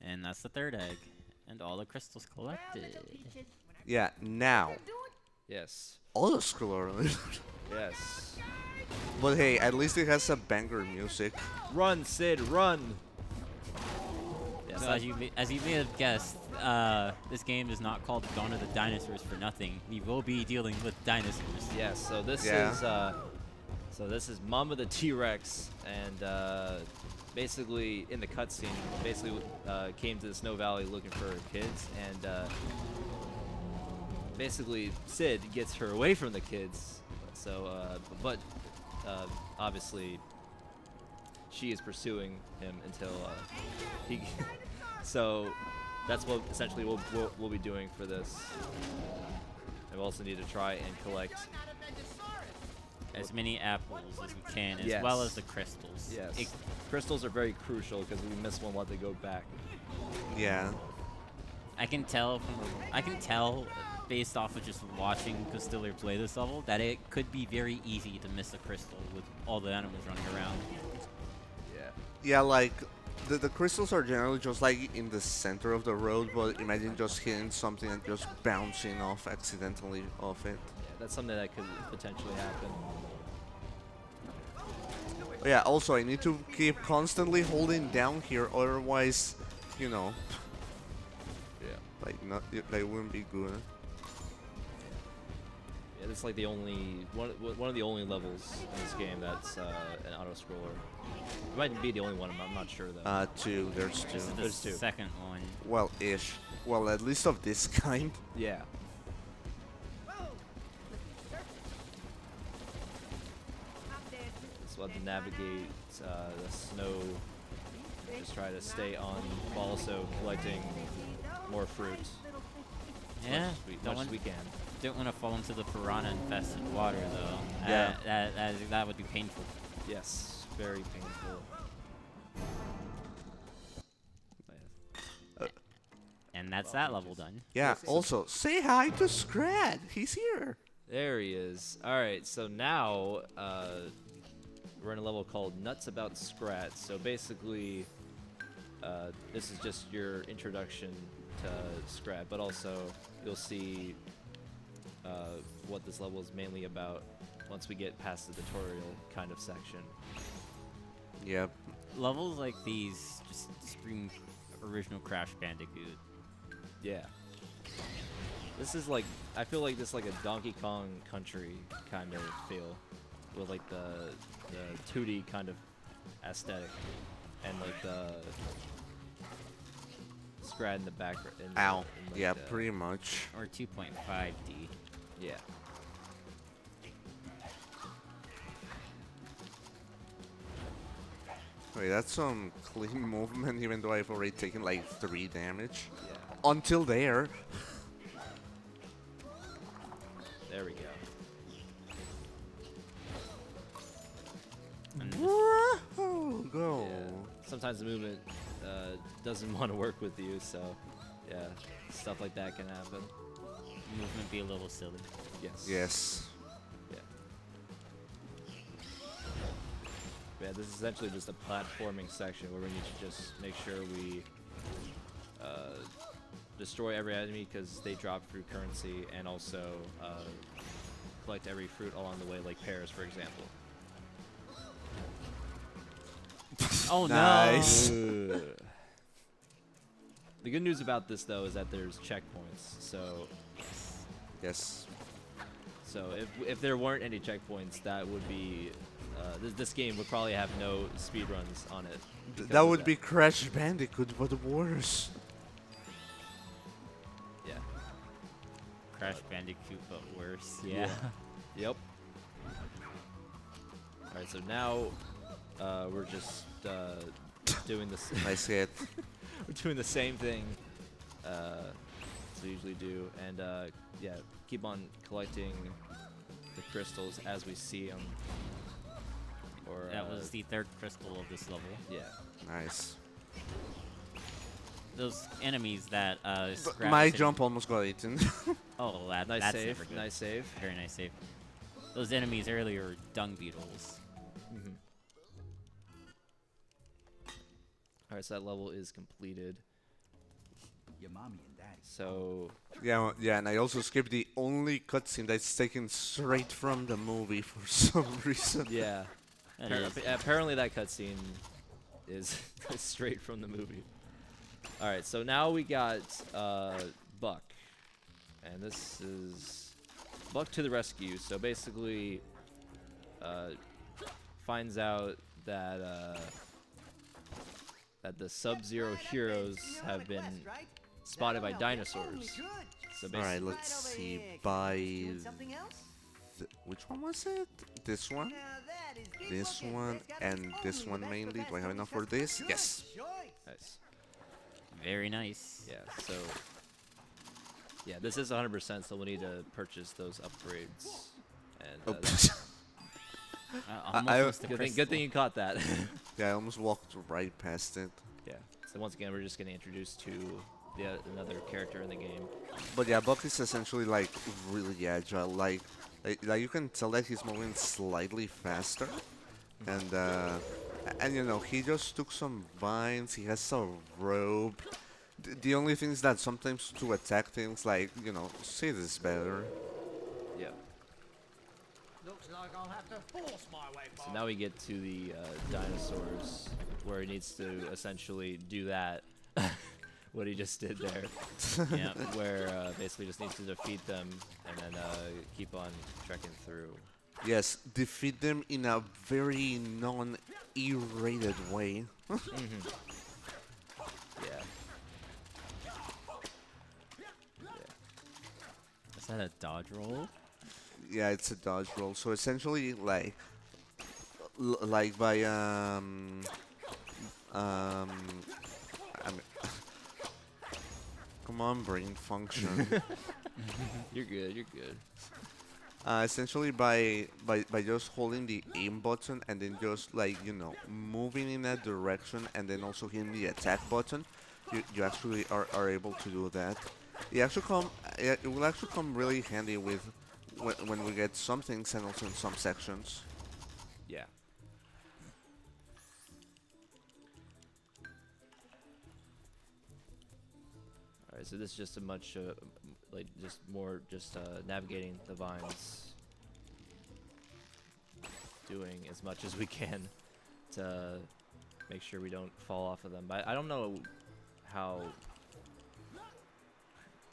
And that's the third egg. And all the crystals collected. Yeah, now. Yes. All the Accelor. Yes. But hey, at least it has a banger music. Run, Sid, run! Yes, So as you may have guessed, this game is not called Dawn of the Dinosaurs for nothing. We will be dealing with dinosaurs. yes, so this Yeah. is Mama the T-Rex, and basically in the cutscene, basically came to the Snow Valley looking for her kids, and basically Sid gets her away from the kids. So, but obviously she is pursuing him until he. So that's what essentially we'll be doing for this. And we also need to try and collect As many apples as we can, as Yes. well as the crystals. Yes. Crystals are very crucial because we miss one, let they go back. Yeah. I can tell based off of just watching Costiller play this level that it could be very easy to miss a crystal with all the animals running around. Yeah. Yeah, like the crystals are generally just like in the center of the road, but imagine just hitting something and just bouncing off accidentally off it. Yeah, that's something that could potentially happen. But yeah, also I need to keep constantly holding down here, otherwise, you know, Yeah. like not that wouldn't be good. Yeah, this is like the only one of the only levels in this game that's an auto scroller. It might be the only one. I'm not sure though. Two. There's two. This is There's the two. second one. Well, ish. Well, at least of this kind. Yeah. So we'll have to navigate the snow. Just try to stay on, while also collecting more fruit. Yeah, Much as we can. don't want to fall into the piranha-infested water though. Yeah. That would be painful. Yes, very painful. And that's that level done. Yeah. Also, say hi to Scrad. He's here. There he is. All right, so now we're in a level called Nuts About Scrat. So basically, this is just your introduction to Scrat, but also you'll see what this level is mainly about once we get past the tutorial kind of section. Yep. Levels like these just scream original Crash Bandicoot. Yeah. This is like, I feel like this is like a Donkey Kong Country kind of feel, with like the 2D kind of aesthetic, and like the Scrat in the background. Ow. Yeah, pretty much. Or 2.5D. Yeah. Wait, that's some clean movement, even though I've already taken like 3 damage. Yeah. Until there. There we go. And Go. Yeah. Sometimes the movement doesn't want to work with you, so yeah, stuff like that can happen. movement be a little silly. Yes. Yes. Yeah. Yeah, this is essentially just a platforming section where we need to just make sure we destroy every enemy because they drop fruit currency, and also collect every fruit along the way, like pears, for example. Oh Nice. The good news about this, though, is that there's checkpoints. So Yes. if there weren't any checkpoints, that would be this game would probably have no speedruns on it. because That of would be Crash Bandicoot, but worse. Yeah. Crash Bandicoot, but worse. Yeah. Yep. All right. So now we're just doing this. Nice hit. We're doing the same thing as we usually do, and yeah, keep on collecting the crystals as we see them. Or That was the 3rd crystal of this level. yeah. Nice. Those enemies that My jump almost got eaten. Oh, Nice that's save. never good. Nice save. Very nice save. Those enemies earlier were dung beetles. Mm-hmm. All right, so that level is completed. Your mommy and daddy. So Yeah, and I also skipped the only cutscene that's taken straight from the movie for some reason. yeah, That is. apparently that cutscene is straight from the movie. All right, so now we got Buck, and this is Buck to the rescue. So basically, finds out that that the Sub-Zero heroes have been spotted by dinosaurs. So basically, Alright, let's see. By which one was it? This one? This one and this one mainly. Do I have enough for this? Yes. nice. Very nice. Yeah, so yeah, this is 100%, so we'll need to purchase those upgrades. And Oh. Almost I- missed the good thing you caught that. Yeah, I almost walked right past it. Yeah. So once again, we're just getting introduced to another character in the game. But yeah, Buck is essentially like really agile. Like you can tell that he's moving slightly faster, and you know he just took some vines. He has a robe. The only thing is that sometimes to attack things like see this better. Yeah. Looks like I'll have to force my way So by. now we get to the dinosaurs, where he needs to essentially do that, what he just did there. Yeah. Where basically just needs to defeat them and then keep on trekking through. Yes, defeat them in a very non-E-rated way. Yeah. Is that a dodge roll? Yeah, it's a dodge roll. So essentially, like by I mean, come on, brain function. You're good. You're good. Essentially, by just holding the aim button and then just like moving in that direction and then also hitting the attack button, you actually are able to do that. It will actually come really handy with when we get some things and also in some sections. Yeah. All right, so this is just a much navigating the vines, doing as much as we can to make sure we don't fall off of them. But I don't know how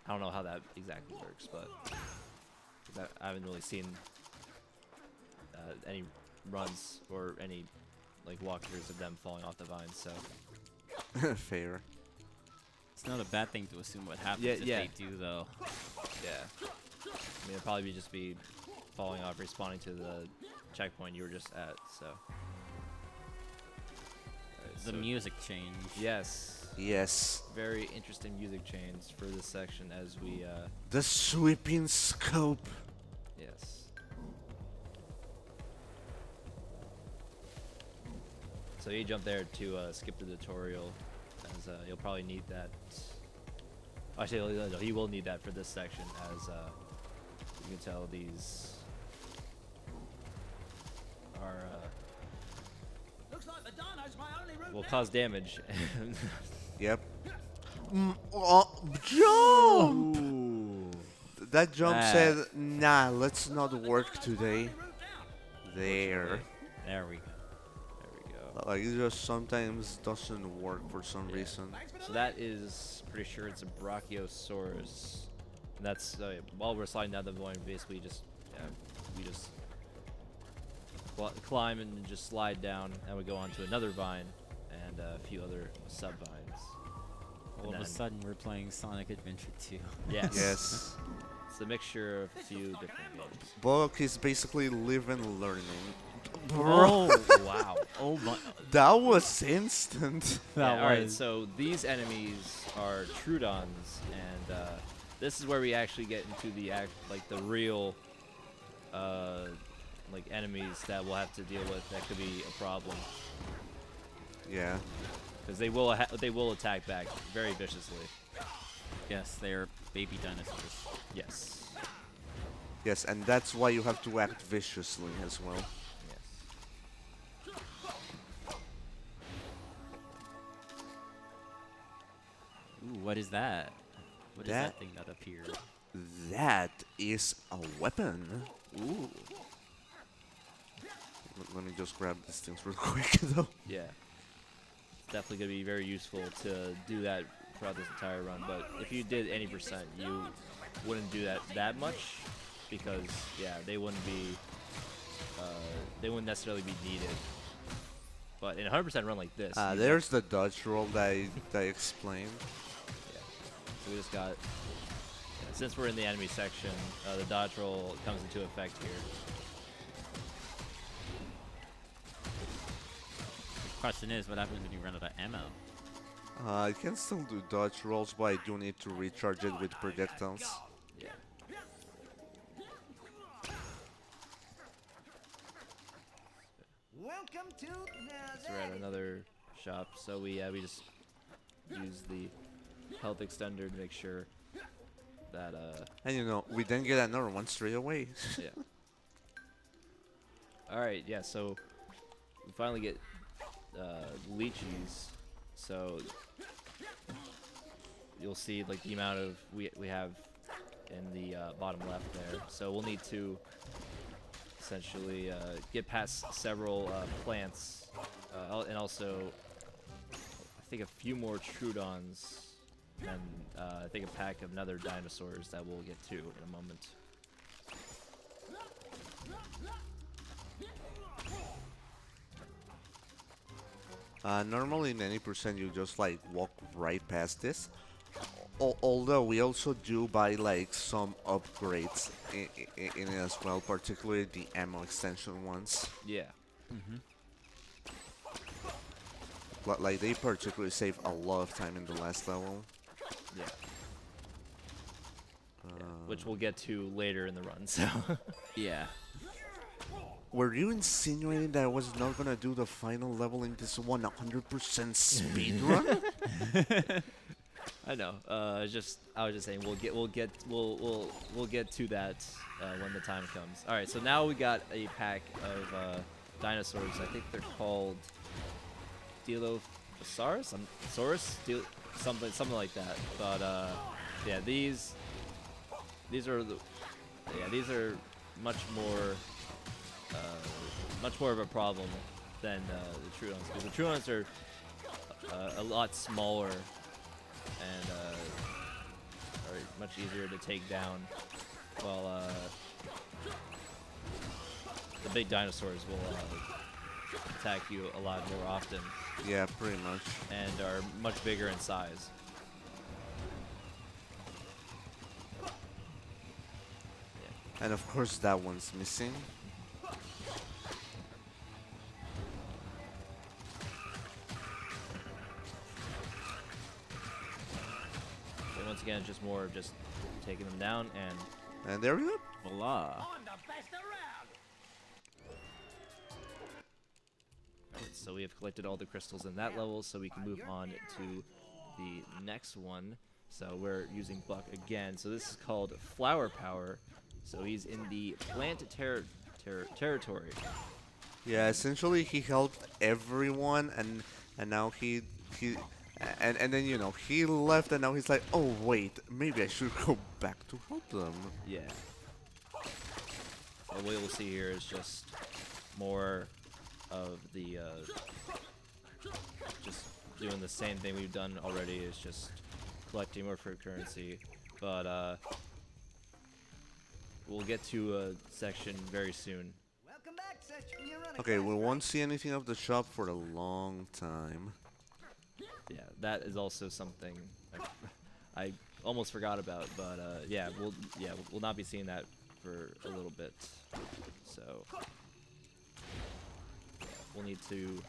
that exactly works, but 'cause I haven't really seen any runs or any like walkthroughs of them falling off the vines. So Fair. It's not a bad thing to assume what happens Yeah, if yeah. they do, though. yeah, I mean it'd probably just be falling off, respawning to the checkpoint you were just at. So The music change. Yes. Yes. Very interesting music change for this section as we, The sweeping scope. yes. So you jump there to skip the tutorial, as you'll probably need that. Actually, no, you will need that for this section, as you can tell these are Looks like the Dino's my only route will now. cause damage. Yep. Jump! Ooh. That jump That- said, nah, let's not work today. There. There we go. There we go. Like, it just sometimes doesn't work for some Yeah. reason. So that is pretty sure it's a Brachiosaurus. And that's while we're sliding down the vine, basically just we just climb and just slide down, and we go on to another vine and a few other sub vines. All of a sudden, we're playing Sonic Adventure 2. Yes. Yes. It's a mixture of a few different games. Bulk is basically live and learning. Oh, Wow. oh my. That was instant. Yeah, all right, so these enemies are Trudons, and this is where we actually get into the the real like enemies that we'll have to deal with. That could be a problem Yeah. because they will attack back very viciously. Yes, they're baby dinosaurs. Yes. Yes, and that's why you have to act viciously as well. Yes. Ooh, what is that? What is That- that thing that appeared? That is a weapon. Ooh. Let me just grab these things real quick, though. Yeah. It's definitely going to be very useful to do that throughout this entire run, but if you did any percent, you wouldn't do that much because, yeah, they wouldn't necessarily be needed. But in a 100% run like this, you There's the dodge roll that I explained. yeah. So we just got, yeah, since we're in the enemy section, the dodge roll comes into effect here. The question is, what happens when you run out of ammo? I can still do dodge rolls, but I do need to recharge it with projectiles. Yeah. Welcome to So we're at another shop, so we just use the health extender to make sure that And you know, we then get another one straight away. yeah. All right, yeah. So we finally get lychees. So you'll see like the amount of we have in the bottom left there. So we'll need to essentially get past several plants, and also I think a few more Trudons, and I think a pack of other dinosaurs that we'll get to in a moment. Normally in any percent you just like walk right past this. Although we also do buy like some upgrades in it as well, particularly the ammo extension ones. Yeah. Like they particularly save a lot of time in the last level. Yeah. Which we'll get to later in the run. So. Yeah. Were you insinuating that I was not gonna do the final level in this 100% speed run? I know. I was just saying we'll get to that when the time comes. All right. So now we got a pack of dinosaurs. I think they're called Dilophosaurus, something like that. But yeah, these are much more of a problem than the Trudons, because the Trudons are a lot smaller and are much easier to take down, while the big dinosaurs will attack you a lot more often Yeah, pretty much. and are much bigger in size. And of course that one's missing. once again, it's just more of just taking them down and And there we go. Voila. I'm the best around. Alright, so we have collected all the crystals in that level, so we can move on to the next one. So we're using Buck again. So this is called Flower Power. So he's in the plant territory. Yeah, essentially he helped everyone, and now and then you know he left, and now he's like, oh wait, maybe I should go back to help them. Yeah. So what we'll see here is just more of the just doing the same thing we've done already. Is just collecting more fruit currency, but we'll get to a section very soon. Welcome back, section. You're running. Okay, we won't see anything of the shop for a long time. Yeah, that is also something I almost forgot about, but yeah, we'll not be seeing that for a little bit. So yeah, we'll need to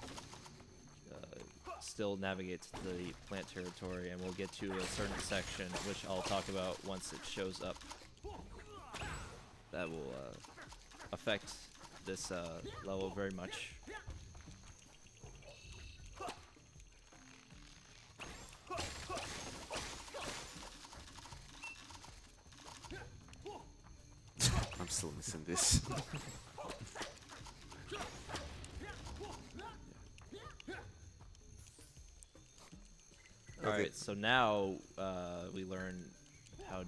still navigate to the plant territory, and we'll get to a certain section, which I'll talk about once it shows up. That will affect this level very much. I'm still missing this. Alright, so now we learn how to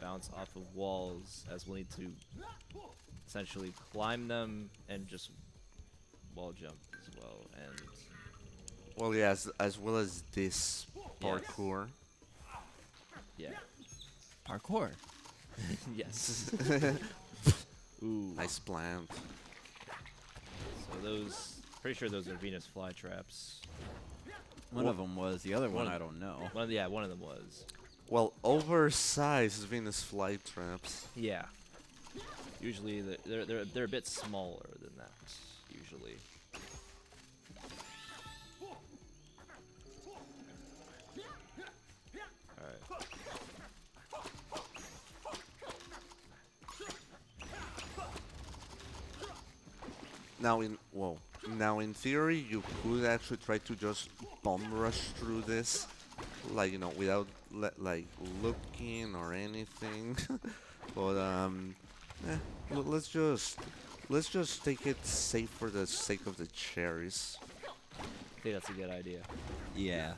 bounce off of walls, as we'll need to essentially climb them and just wall jump as well. And Well, yeah, as well as this Yes. parkour. yeah, Parkour. yes. Ooh, Nice plant. so those, pretty sure those are Venus flytraps. One of them was. The other one, I don't know. One of them was. Well, oversized Venus flytraps. Yeah. Usually they're a bit smaller than that. Usually. All right. Now in theory, you could actually try to just bomb rush through this, like you know, without like looking or anything. But let's just take it safe for the sake of the cherries. I think that's a good idea. Yeah.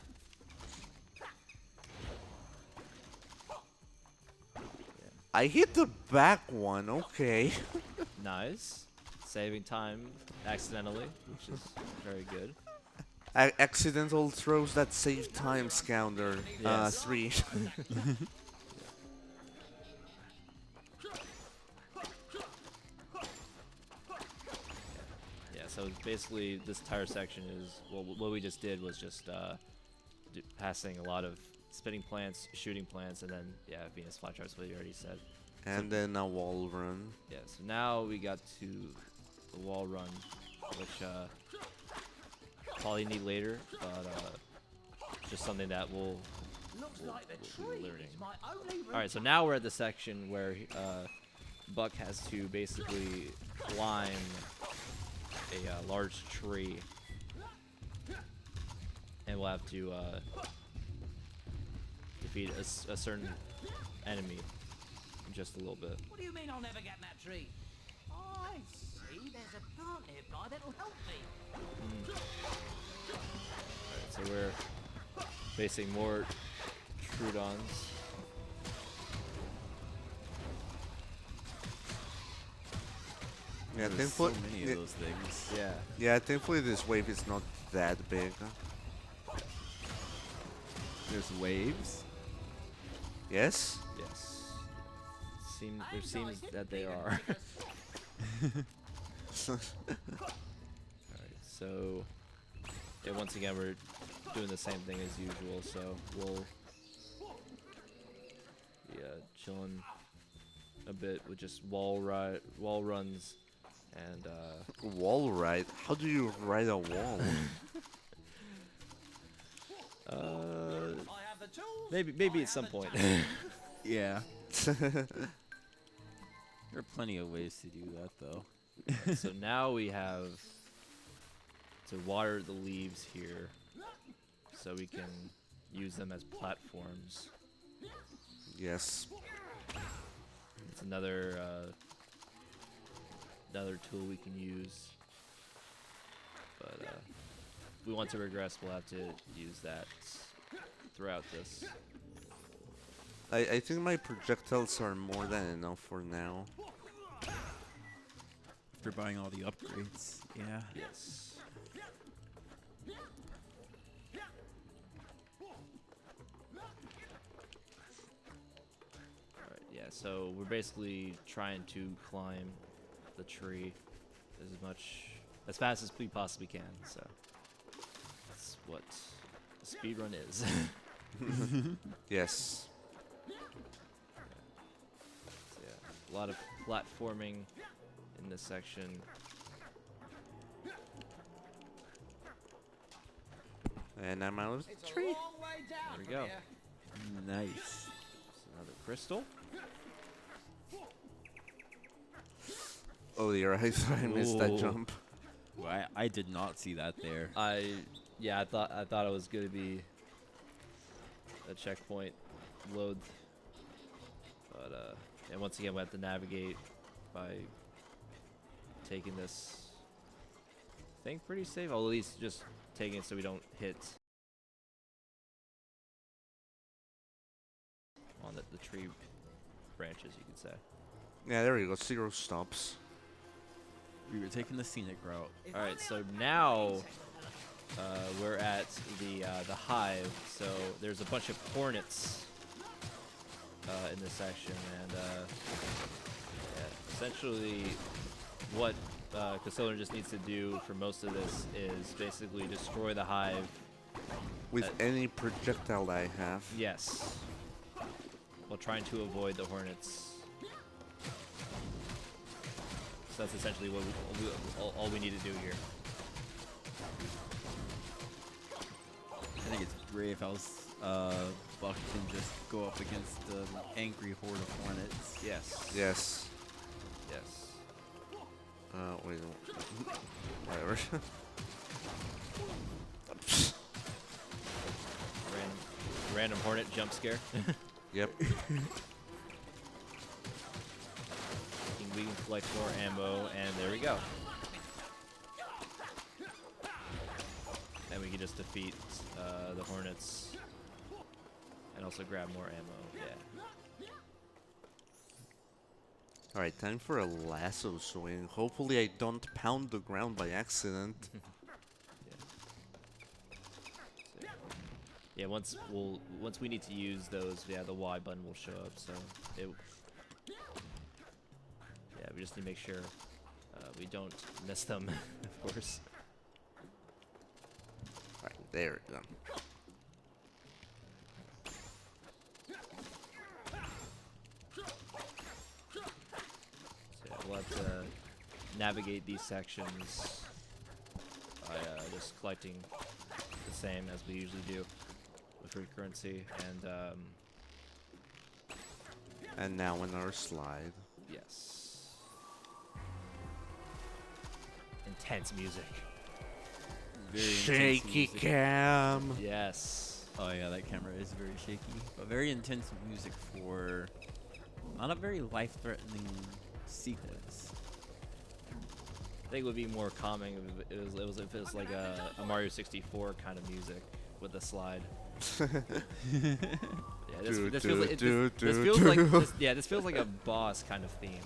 I hit the back one. Okay. Nice. Saving time accidentally, which is very good. Accidental throws that save time counter. Yes. 3. Yeah, so basically this entire section is, well, what we just did was just passing a lot of spinning plants, shooting plants, and then, yeah, Venus flytraps, what you already said. And then a wall run. Yeah, so now we got to the wall run, which probably need later, but just something that we'll Looks like the we'll be tree learning. is my only route. Alright, so now we're at the section where Buck has to basically climb a large tree. And we'll have to defeat a certain enemy in just a little bit. What do you mean I'll never get that tree? I see. There's a plant nearby that'll help me. Alright, so we're facing more Trudons. Yeah, There's so thankfully, many of those things. Yeah. yeah, thankfully this wave is not that big. There's waves. Yes? Yes. There seems that they are. Alright, so yeah, once again we're doing the same thing as usual, so we'll be chilling a bit with just wall runs and Wall ride? How do you ride a wall? I have the tools Maybe at some point. Yeah. There are plenty of ways to do that, though. So now we have to water the leaves here, so we can use them as platforms. Yes. It's another tool we can use. But if we want to regress, we'll have to use that throughout this. I think my projectiles are more than enough for now. After buying all the upgrades, yeah. Yes. Alright, yeah, so we're basically trying to climb the tree as fast as we possibly can, so that's what the speedrun is. Yes. So yeah, a lot of platforming in this section. And I'm out of the It's a tree. long way down There we from go. here. Nice. It's another crystal. Oh dear, I thought I missed that Ooh. jump. Well, I did not see that there. I thought it was gonna be a checkpoint load, but and once again we have to navigate by taking this thing pretty safe. Well, at least just taking it so we don't hit on the tree branches, you could say. Yeah, there you go. 0 stops. We were taking the scenic route. All right, so now we're at the hive. So there's a bunch of hornets in this section, and yeah, essentially what Costiler just needs to do for most of this is basically destroy the hive. With any projectile I have. Yes, while trying to avoid the hornets. So that's essentially what all we need to do here. I think it's great if Buck can just go up against the angry horde of hornets. Yes. Yes. Yes. Wait. Whatever. Random hornet jump scare. Yep. We can collect more ammo, and there we go. And we can just defeat the hornets and also grab more ammo. Yeah. Alright, time for a lasso swing. Hopefully I don't pound the ground by accident. Yeah. Once we need to use those, yeah, the Y button will show up. So yeah, we just need to make sure we don't miss them, of course. Alright, there we go. So yeah, we'll have to navigate these sections by just collecting the same as we usually do with recurrency, And now another slide. yes. Intense music. Very intense Shaky music. cam. Yes. Oh yeah, that camera is very shaky. But very intense music for not a very life-threatening sequence. I think it would be more calming if it was like a Mario 64 kind of music with a slide. Yeah, this feels like a boss kind of theme,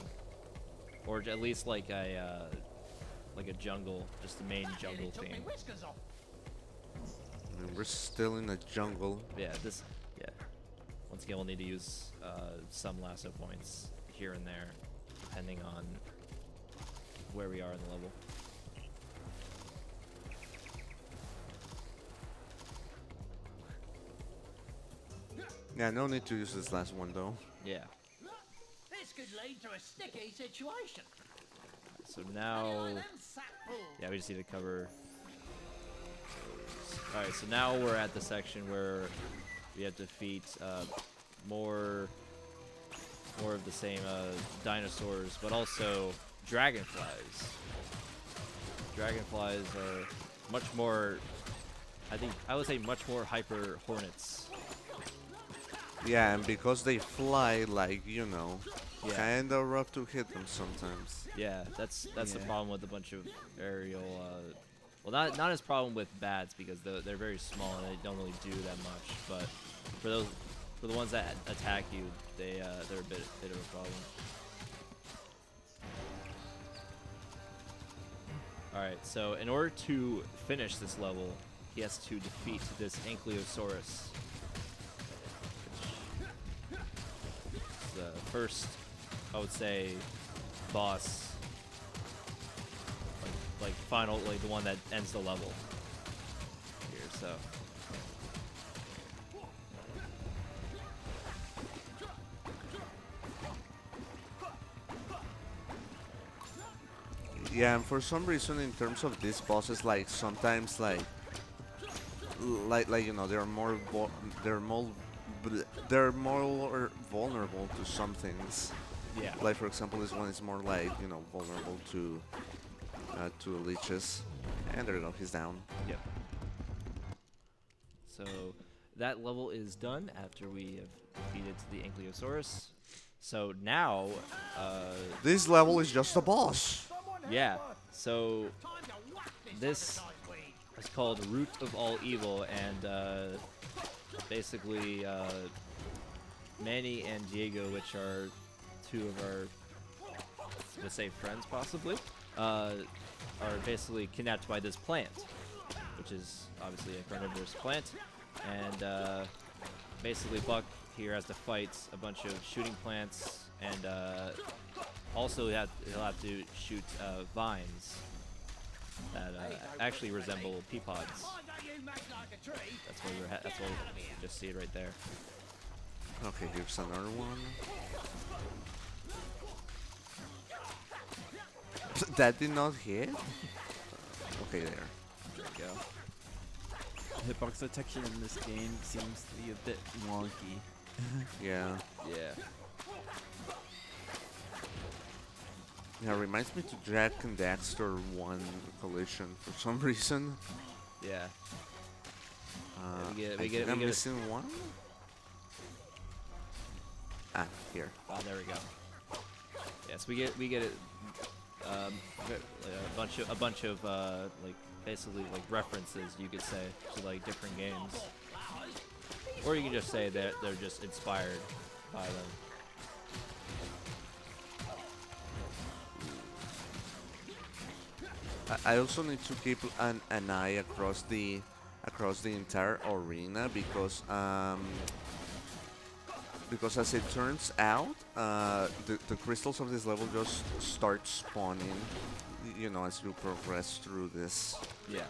or at least like a jungle, just the main jungle Took me theme. whiskers off. And we're still in the jungle. Yeah. Once again, we'll need to use some lasso points here and there, depending on where we are in the level. Yeah, no need to use this last one though. Yeah. This could lead to a sticky situation. So now, Like them sack fools. yeah, we just need to cover. All right, so now we're at the section where We have to defeat more of the same dinosaurs, but also dragonflies. Dragonflies are much more, I would say much more hyper hornets. Yeah, and because they fly, like, you know, Yeah. kinda rough to hit them sometimes. Yeah, that's the Yeah. problem with a bunch of aerial. Well, not as problem with bats because they're very small and they don't really do that much. But for the ones that attack you, they're a bit of a problem. All right, so in order to finish this level, he has to defeat this Ankylosaurus. Which is the first, I would say, boss. Like final, like the one that ends the level. Here, so. Yeah, and for some reason, in terms of these bosses, like sometimes, like you know, they're more vulnerable to some things. Yeah. Like for example, this one is more like, you know, vulnerable to leeches. And there you go, he's down. Yep. So that level is done after we have defeated the Ankylosaurus. So now, This level is just a boss. yeah. So this is called Root of All Evil, and basically Manny and Diego, which are two of our, let's say, friends possibly, are basically kidnapped by this plant, which is obviously a carnivorous plant, and basically Buck here has to fight a bunch of shooting plants, and also he'll have to shoot vines that actually resemble pea pods. That's what you just see it right there. Okay, here's another one. That did not hit? Okay, there. There we go. Hitbox detection in this game seems to be a bit wonky. Yeah. Yeah. Yeah, reminds me to Jack and Daxter 1 collision for some reason. Yeah. I think I'm missing one? Ah, here. Oh, there we go. Yes, we get it. A bunch of like basically like references, you could say, to like different games, or you can just say that they're just inspired by them. I also need to keep an eye across the entire arena because as it turns out, the crystals of this level just start spawning, you know, as you progress through this. Yeah.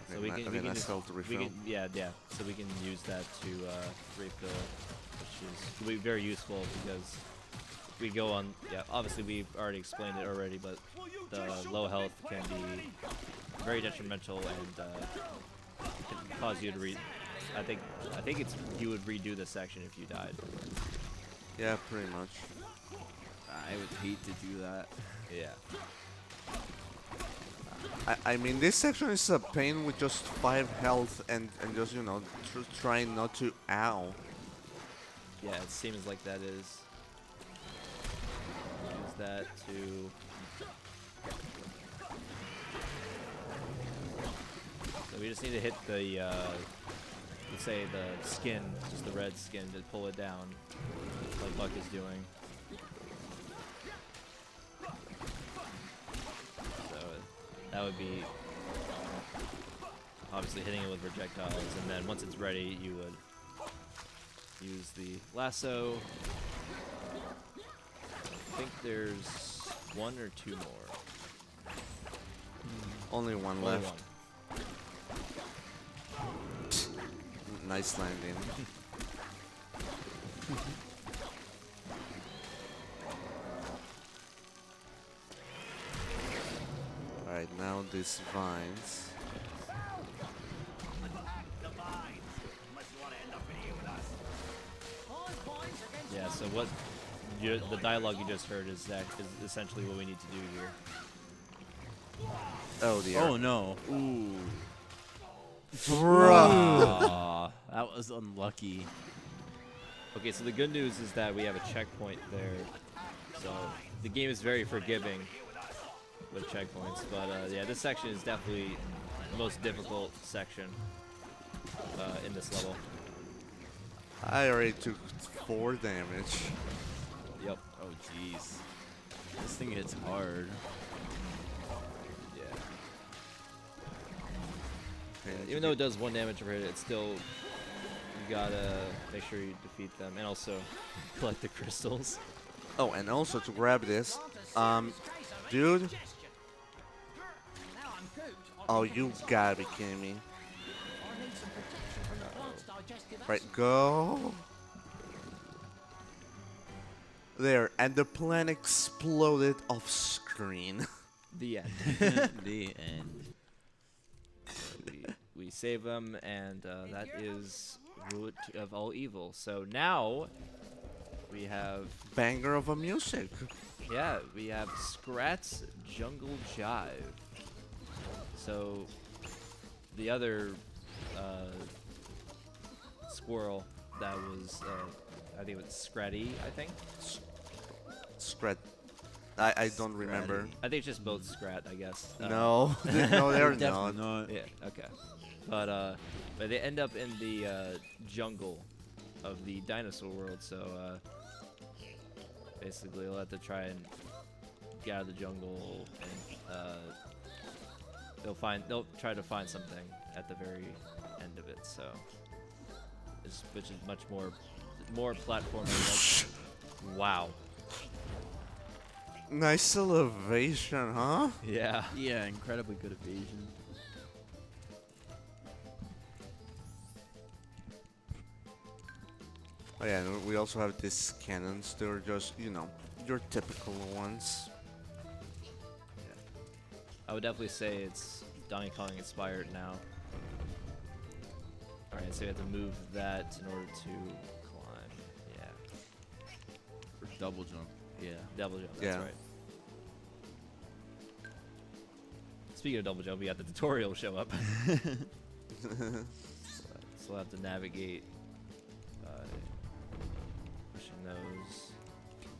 So we can just, so we can use that to refill, which is will be very useful because we go on. Yeah, obviously we've already explained it already, but the low health can be very detrimental and can cause you to I think it's you would redo this section if you died. Yeah, pretty much. I would hate to do that. Yeah. I mean, this section is a pain with just 5 health and just, you know, trying not to ow. Yeah, it seems like that is. Use that to. So we just need to hit the, let's say the skin, just the red skin, to pull it down, like Buck is doing. So that would be obviously hitting it with projectiles, and then once it's ready, you would use the lasso. I think there's one or two more. Only one Only left. one. Nice landing. Alright, now these vines. Yeah. So what? The dialogue you just heard is essentially what we need to do here. Oh dear. Oh no. Ooh. Aw, that was unlucky. Okay, so the good news is that we have a checkpoint there. So the game is very forgiving with checkpoints. But yeah, this section is definitely the most difficult section in this level. I already took 4 damage. Yep. Oh jeez. This thing hits hard. Yeah. And Even though it does 1 damage per hit, it's still, you gotta make sure you defeat them and also collect the crystals. Oh, and also to grab this, dude. Oh, you gotta be kidding me. Right, go. There, and the plant exploded off screen. The end. The end. we save them, and that is root of all evil. So now we have, Banger of a music. yeah, we have Scrat's Jungle Jive. So the other squirrel that was, I think it was Scratty, I think. Scrat. I don't remember. I think it's just both Scrat, I guess. No, no, they're Definitely not. not. Yeah, okay. But they end up in the jungle of the dinosaur world, so basically they'll have to try and get out of the jungle, and they'll try to find something at the very end of it. So, which is much more platforming. Wow. Nice elevation, huh? Yeah. Yeah, incredibly good evasion. Oh yeah, and we also have these cannons. They're just, you know, your typical ones. I would definitely say it's Donkey Kong inspired now. Alright, so you have to move that in order to climb. Yeah. Or double jump. Yeah. Double jump, that's Yeah. right. Speaking of double jump, we got the tutorial show up. So we'll have to navigate pushing those.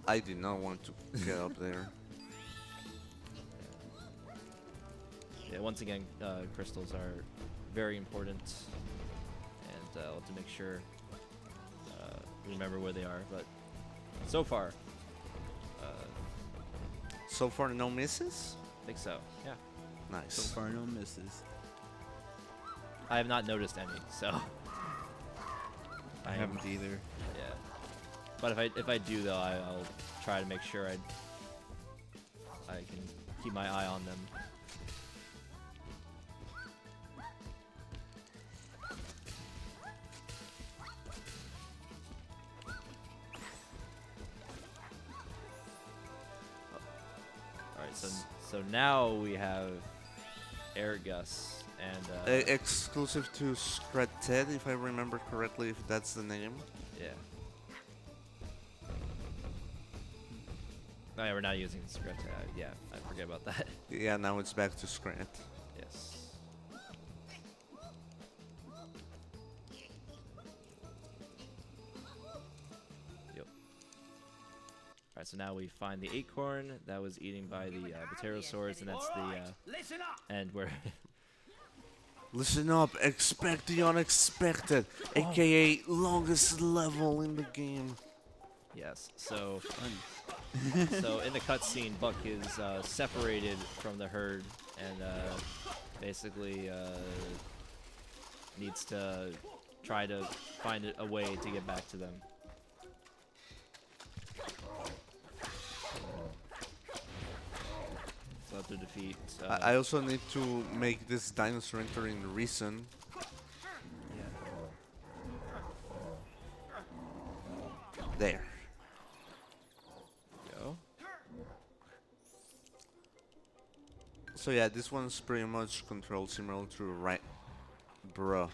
I did not want to get up there. Yeah, once again, crystals are very important, and I'll have to make sure remember where they are. But so far, So far, no misses? I think so. Yeah, Nice. So far, no misses. I have not noticed any. So I haven't either. yeah, but if I do though, I'll try to make sure I can keep my eye on them. Alright, so now we have Air Gus and Exclusive to Scrat Ted, if I remember correctly, if that's the name. yeah. Oh yeah, we're not using Scrat. Yeah, I forget about that. Yeah, now it's back to Scrat. Yes. Yep. Alright, so now we find the acorn that was eaten by the Pterosaurs, and that's the Listen up! and we're Listen up, expect the unexpected, aka longest level in the game. yes. So so in the cutscene, Buck is separated from the herd and basically needs to try to find a way to get back to them. So I have to defeat. I also need to make this dinosaur enter in reason. There. Go. So yeah, this one's pretty much controlled similar to right, bruh.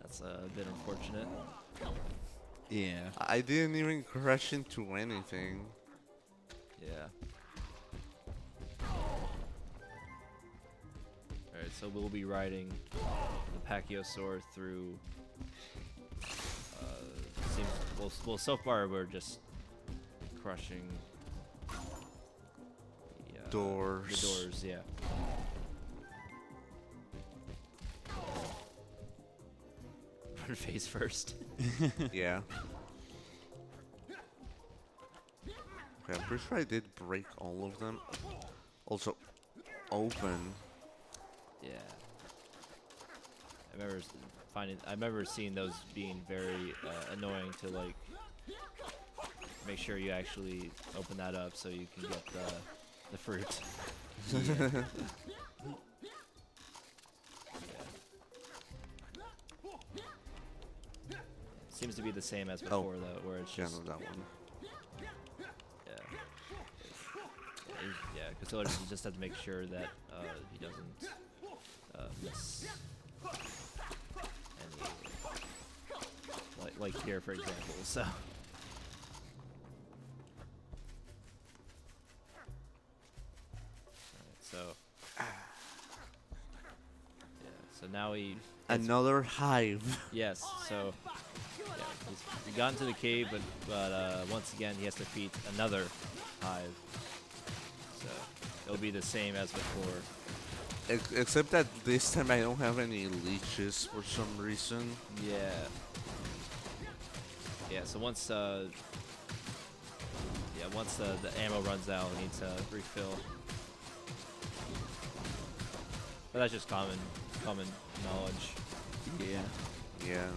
That's a bit unfortunate. Yeah. I didn't even crash into anything. Yeah. Alright, so we'll be riding the Pachyosaur through. Seems well. So far, we're just crushing the Doors. The doors, yeah. Run face first. Yeah. Okay, I'm pretty sure I did break all of them. Also, open. Yeah. I remember seeing those being very annoying to like make sure you actually open that up so you can get the fruit. Seems to be the same as before though, where it's Yeah, just no, that one. yeah, Costiller just have to make sure that he doesn't miss any, like here for example. So. So, yeah. So now he. Another hive. Yes. So, yeah, he's gone to the cave, but once again he has to defeat another hive. So it'll be the same as before. Except that this time I don't have any leeches for some reason. Yeah. Yeah. So once once the ammo runs out, we need to refill. But that's just common knowledge. Yeah. Yeah.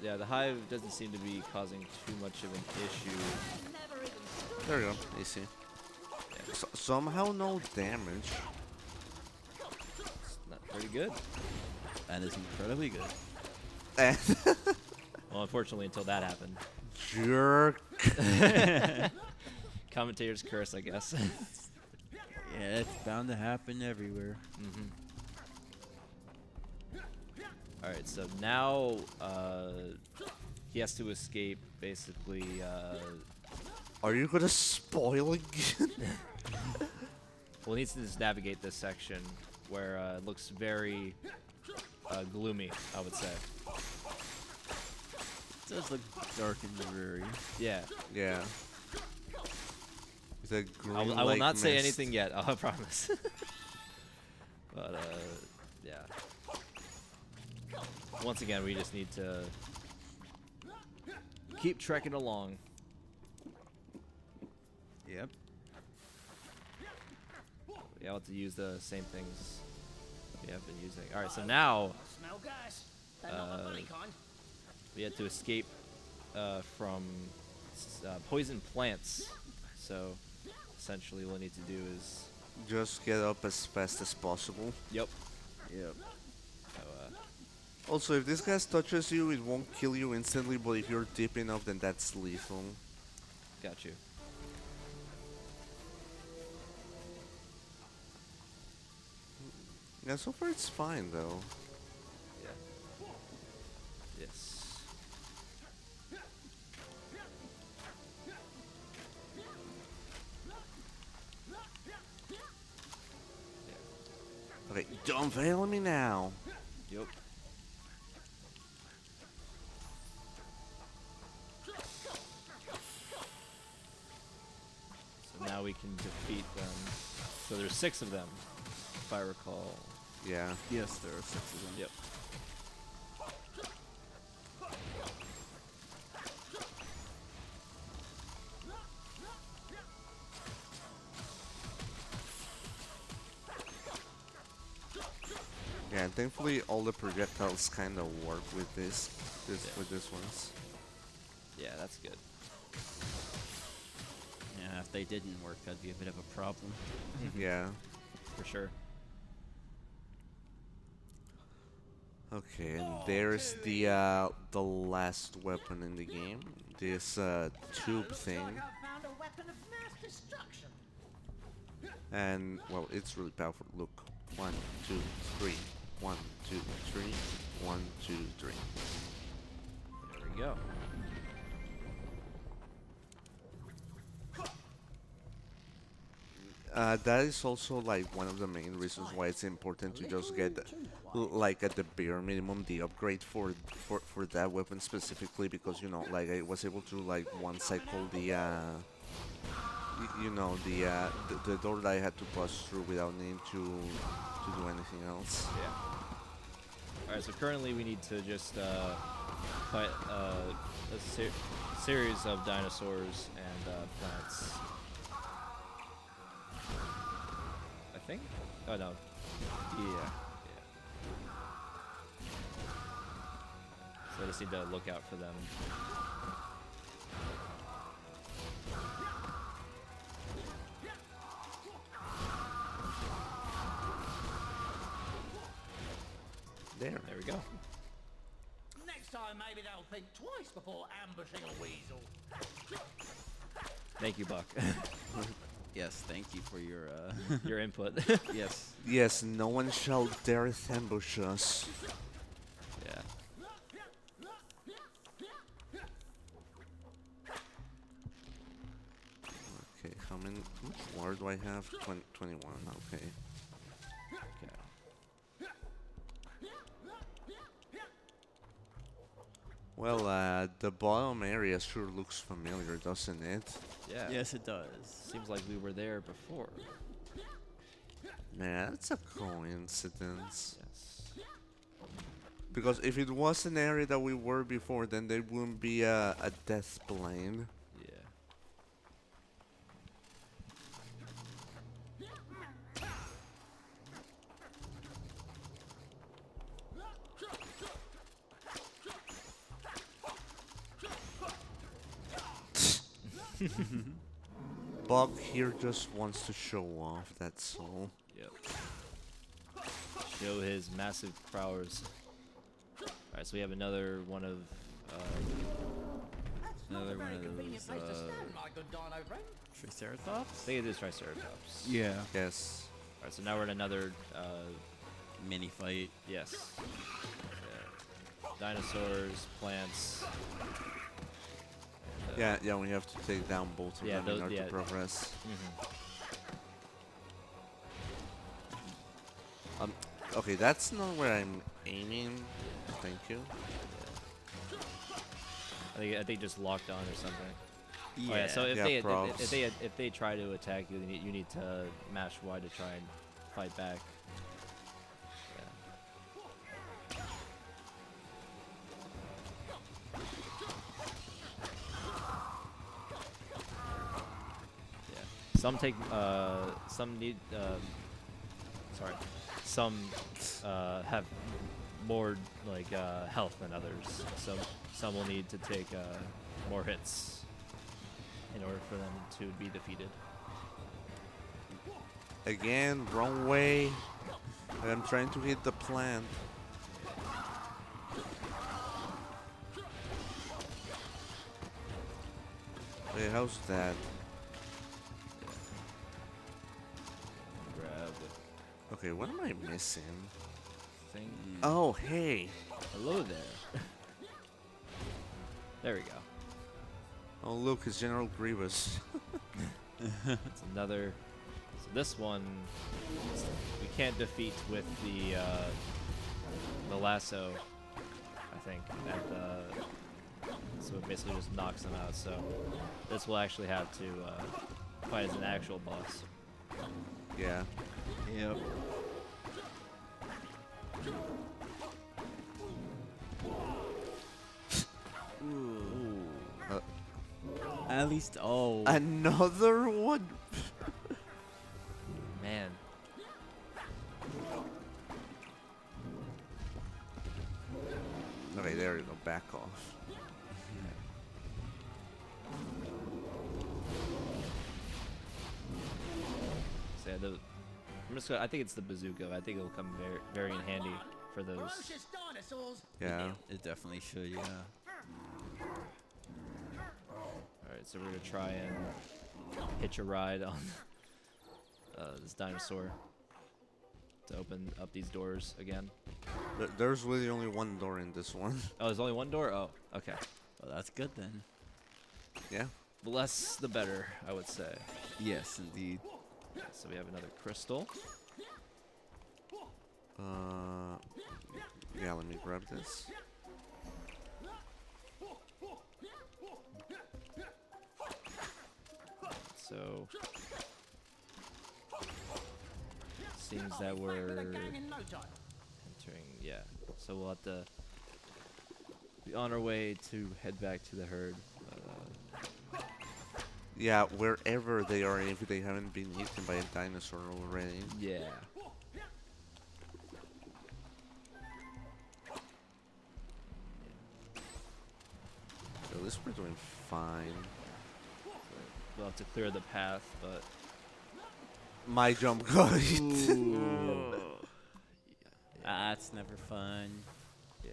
Yeah, the hive doesn't seem to be causing too much of an issue. There we go. Easy. Yeah. Somehow no damage. It's not pretty good. That is incredibly good. And Well, unfortunately, until that happened. jerk. Commentator's curse, I guess. Yeah, it's bound to happen everywhere. All right, so now he has to escape, basically. Are you gonna spoil again? Well, he needs to just navigate this section where it looks very gloomy, I would say. It does look dark and dreary. Yeah. Yeah. It's a green I will not say mist. anything yet, I promise. But, yeah. Once again, we just need to keep trekking along. Yep. We have to use the same things we have been using. All right, so now Smell gas. They're not the funny kind. we had to escape from poison plants. So essentially, what we need to do is Just get up as fast as possible. Yep. So, Also, if this guy touches you, it won't kill you instantly, but if you're deep enough, then that's lethal. got you. Yeah, so far it's fine though. Yeah. Yes. Okay, don't fail me now. Yep. So now we can defeat them. So there's 6 of them, if I recall. Yeah. Yes, there are 6 of them. Yep. Yeah, and thankfully all the projectiles kind of work with this, Yeah. with this ones. Yeah, that's good. Yeah, if they didn't work, that'd be a bit of a problem. Yeah. For sure. Okay, and there's the last weapon in the game. This tube Looks thing. like I've found a weapon of mass destruction. And well, it's really powerful. Look, 1, 2, 3. 1, 2, 3. 1, 2, 3. There we go. That is also like one of the main reasons why it's important to just get like at the bare minimum the upgrade for that weapon specifically, because you know, like I was able to like one cycle the you know, the door that I had to pass through without needing to do anything else. Yeah. Alright, so currently we need to just fight a series of dinosaurs and plants. I think? Oh no. Yeah. So I just need to look out for them. There. There we go. Next time, maybe they'll think twice before ambushing a weasel. Thank you, Buck. Yes, thank you for your Your input. yes. Yes, no one shall dare ambush us. Yeah. Okay, how many? More do I have? 21. Okay. Okay. Well, the bottom area sure looks familiar, doesn't it? Yeah. Yes, it does. Seems like we were there before. Man, that's a coincidence. Yes. Because if it was an area that we were before, then there wouldn't be a death plane. Yeah. Bug here just wants to show off, that's all. Yep. Show his massive prowess. Alright, so we have another one of That's not Another a one very of convenient those, place to stand, my good dino friend. Triceratops? I think it is Triceratops. Yeah. Yes. Alright, so now we're in another Mini fight. yes. Dinosaurs, plants. And, Yeah, we have to take down both of Yeah, them in those- order yeah. to progress. Okay, that's not where I'm aiming. Thank you. I think just locked on or something. Yeah. Oh, yeah. So if Yeah, they probs. if they try to attack you, then you need to mash Y to try and fight back. Yeah. Some take some need sorry. Some have more like health than others. So some will need to take more hits in order for them to be defeated. Again, wrong way. I'm trying to hit the plant. Wait, how's that? Grab Okay, what am I missing? thing. Oh, hey. Hello there. There we go. Oh, look, it's General Grievous. It's another. So this one we can't defeat with the lasso. I think at the. So it basically just knocks them out. So this will actually have to fight as an actual boss. Yeah. Yep. At least, oh. Another one? Man. Okay, there you go. Back off. So yeah, I think it's the bazooka. I think it'll come very in handy. for those. Ferocious dinosaurs. Yeah. It definitely should, yeah. Alright, so we're gonna try and hitch a ride on this dinosaur to open up these doors again. There's really only one door in this one. Oh, there's only one door? Oh, okay. Well, that's good then. Yeah. The less the better, I would say. Yes, indeed. So we have another crystal. Yeah, let me grab this. So seems that we're With a gang in no time. entering, yeah. So we'll have to be on our way to head back to the herd. Yeah, wherever they are, if they haven't been eaten by a dinosaur already. Yeah. So at least we're doing fine. We'll have to clear the path, but My jump got it. That's never fun. yeah.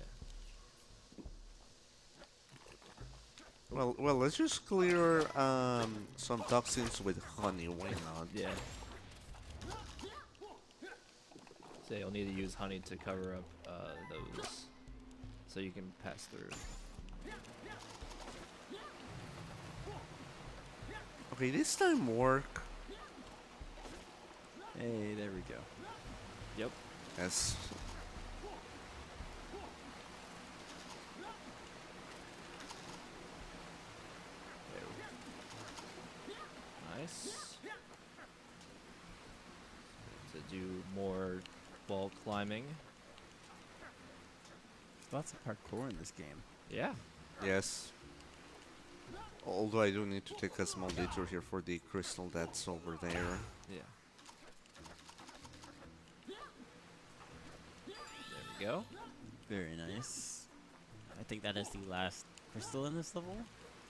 Well, let's just clear some toxins with honey. Why not? Yeah. So you'll need to use honey to cover up those, so you can pass through. Okay, this time work. Hey, there we go. Yep. Yes. There we go. Nice. To do more wall climbing. Lots of parkour in this game. Yeah. Yes. Although I do need to take a small detour here for the crystal that's over there. Yeah. There we go. Very nice. I think that is the last crystal in this level.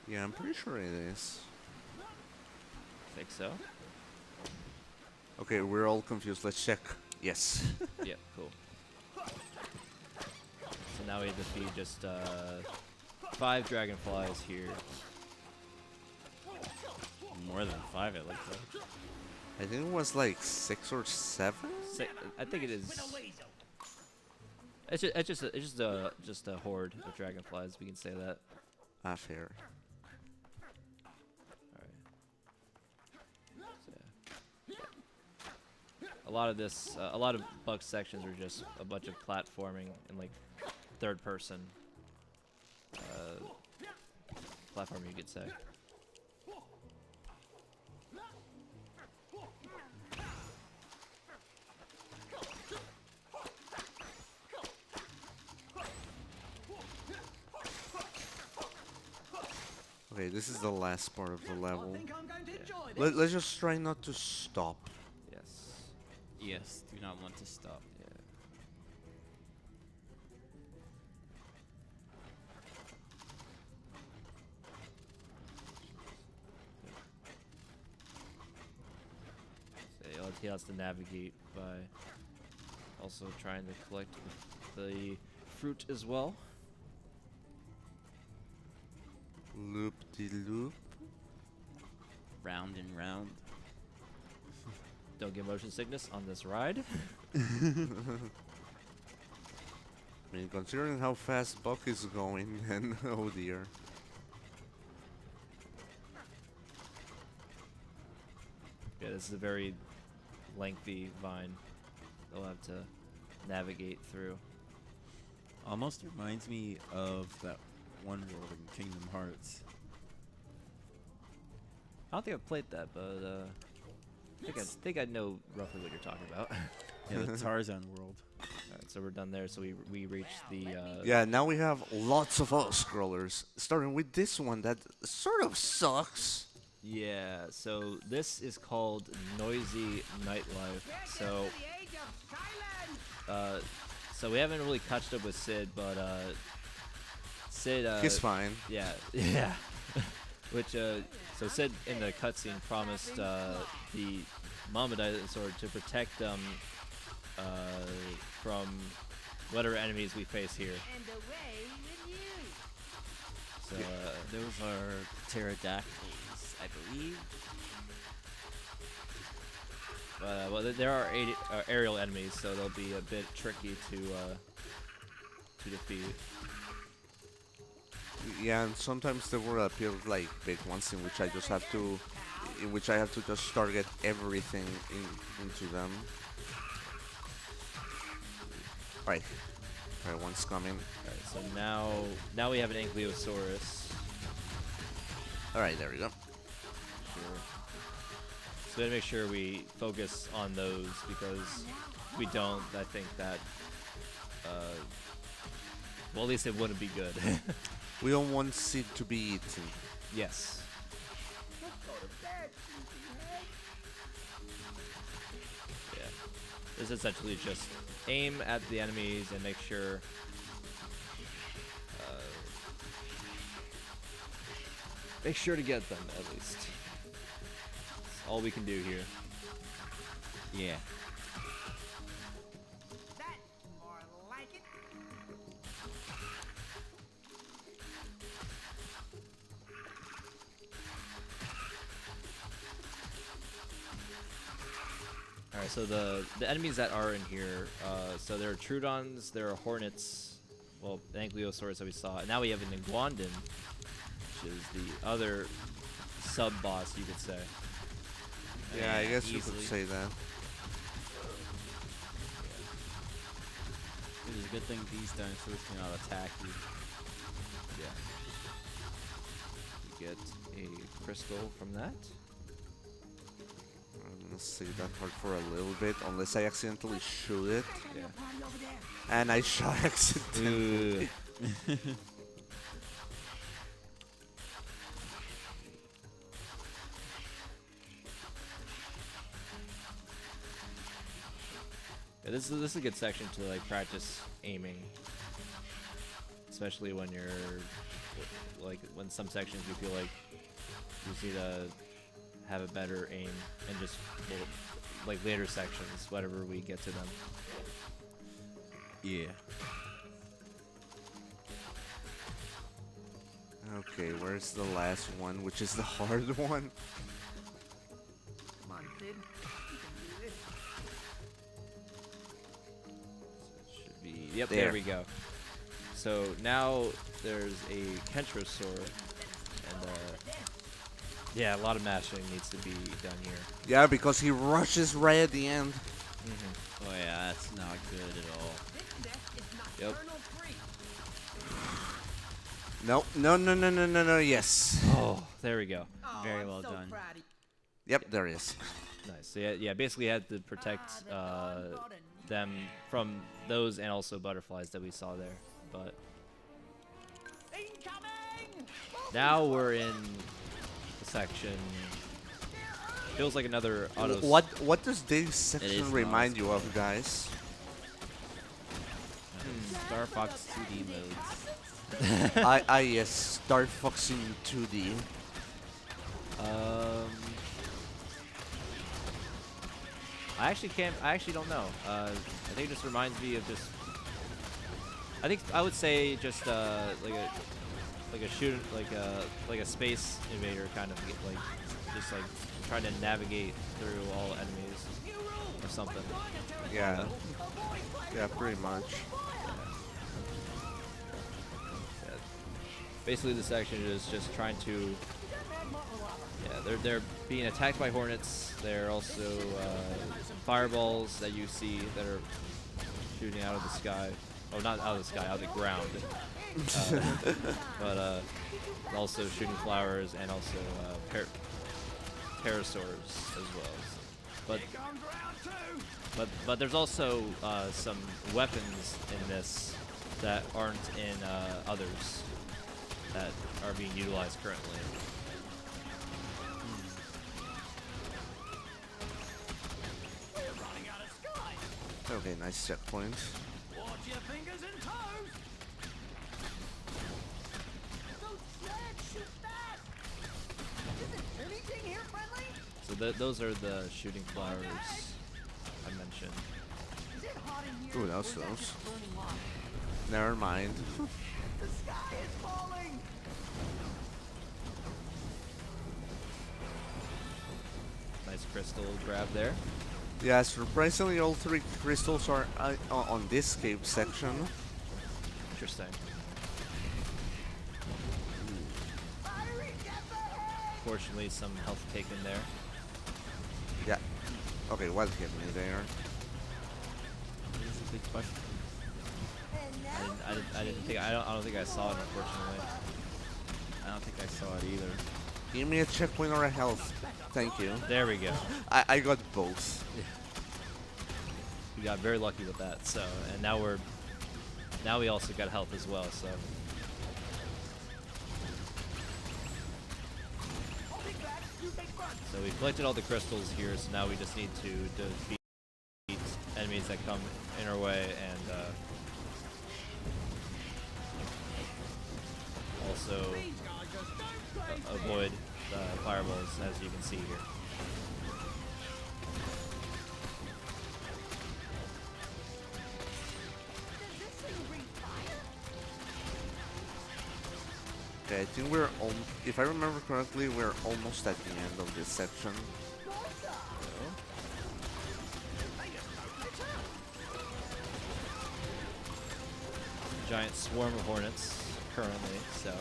Yeah, I'm pretty sure it is. Think so. Okay, we're all confused. Let's check. Yes. Yeah, cool. So now we have to feed just 5 dragonflies here. More than 5, it looks like. I think it was like 6 or 7. I think it is. With a weasel. It's just a horde of dragonflies. We can say that. Ah, fair. All right. So, yeah. A lot of this, a lot of bug sections are just a bunch of platforming and like third person platform, you could say. Okay, this is the last part of the level. I think I'm going to enjoy this. Let's just try not to stop. Yes. Yes, do not want to stop. Yeah. So he has to navigate by also trying to collect the fruit as well. Loop de loop. Round and round. Don't get motion sickness on this ride. I mean, considering how fast Buck is going, then oh dear. Yeah, this is a very lengthy vine they'll have to navigate through. Almost reminds me of that one world in Kingdom Hearts. I don't think I've played that, but I think I know roughly what you're talking about. Yeah, the Tarzan world. Alright, so we're done there. So we reached the Yeah, now we have lots of scrollers. Starting with this one that sort of sucks. yeah. So this is called Noisy Nightlife. So The age of silence. so we haven't really catched up with Sid, but Sid He's fine. yeah yeah. Which so Sid in the cutscene promised the Mama Dinosaur to protect them from whatever enemies we face here. And away with you. So Those are pterodactyls, I believe. well, there are aerial enemies, so they'll be a bit tricky to defeat. Yeah, and sometimes there will appear like big ones in which I have to just target everything into them. Right, one's coming. Alright, so now we have an Ankylosaurus. All right, there we go. So we gotta make sure we focus on those, because if we don't, I think that well, at least it wouldn't be good. We don't want Sid to be eaten. Yes. Yeah. This is essentially just aim at the enemies and make sure to get them, at least. That's all we can do here. Yeah. That's more like it. Alright, so the enemies that are in here, so there are Troodons, there are Hornets, well, the Ankylosaurus that we saw, and now we have an Iguanodon, which is the other sub-boss, you could say. Yeah, I guess you easily. could say that. It is a good thing these dinosaurs cannot attack you. Yeah. You get a crystal from that. I'm gonna save that part for a little bit, unless I accidentally shoot it. Yeah. And I shot accidentally. Yeah, this is a good section to like practice aiming, especially when you're like when some sections you feel like you just need to have a better aim, and just like later sections, whatever we get to them. Yeah. Okay, where's the last one, which is the hard one? Come on, Sid. You can do this. Should be yep. There. There we go. So now there's a Kentrosaur, and yeah, a lot of mashing needs to be done here. Yeah, because he rushes right at the end. Oh yeah, that's not good at all. This nest is Yep. nocturnal free. No, yes. Oh, there we go. Oh, Very I'm well so done. proud of you. Yep, there he is. Nice. So yeah, basically had to protect them from those and also butterflies that we saw there. But Incoming! now we're in the section. Feels like another auto. What does this is section an remind auto you of, guys? Star Fox 2D modes. Yes, Star Fox in 2D. I actually don't know. I think it just reminds me of just. I think I would say just like a shooter, like a space invader kind of like just like trying to navigate through all enemies or something. Yeah. Yeah, pretty much. Yeah. Basically, the section is just trying to. Yeah, they're being attacked by hornets. They're also fireballs that you see that are shooting out of the sky. Oh, not out of the sky, out of the ground. But also shooting flowers and also pterosaurs as well. But there's also some weapons in this that aren't in others that are being utilized currently. Okay, nice checkpoint. Watch your fingers and toes. Don't sweat, shoot that! Isn't anything here friendly? So those are the shooting flowers I mentioned. Is it hot in here? Ooh, that was Or is that close. just burning lava? Never mind. The sky is falling! Nice crystal grab there. Yeah, surprisingly, all 3 crystals are on this cave section. Interesting. Irie, get the head! Fortunately, some health taken there. Yeah. Okay, what hit me there? This is a big question. And now I don't think I saw it, unfortunately. I don't think I saw it either. Give me a checkpoint or a health. Thank you. There we go. I got both. We got very lucky with that. So, and now we also got health as well. So, we collected all the crystals here. So now we just need to defeat enemies that come in our way and also avoid the fireballs, as you can see here. Okay, I think if I remember correctly, we're almost at the end of this section. Giant swarm of hornets currently, so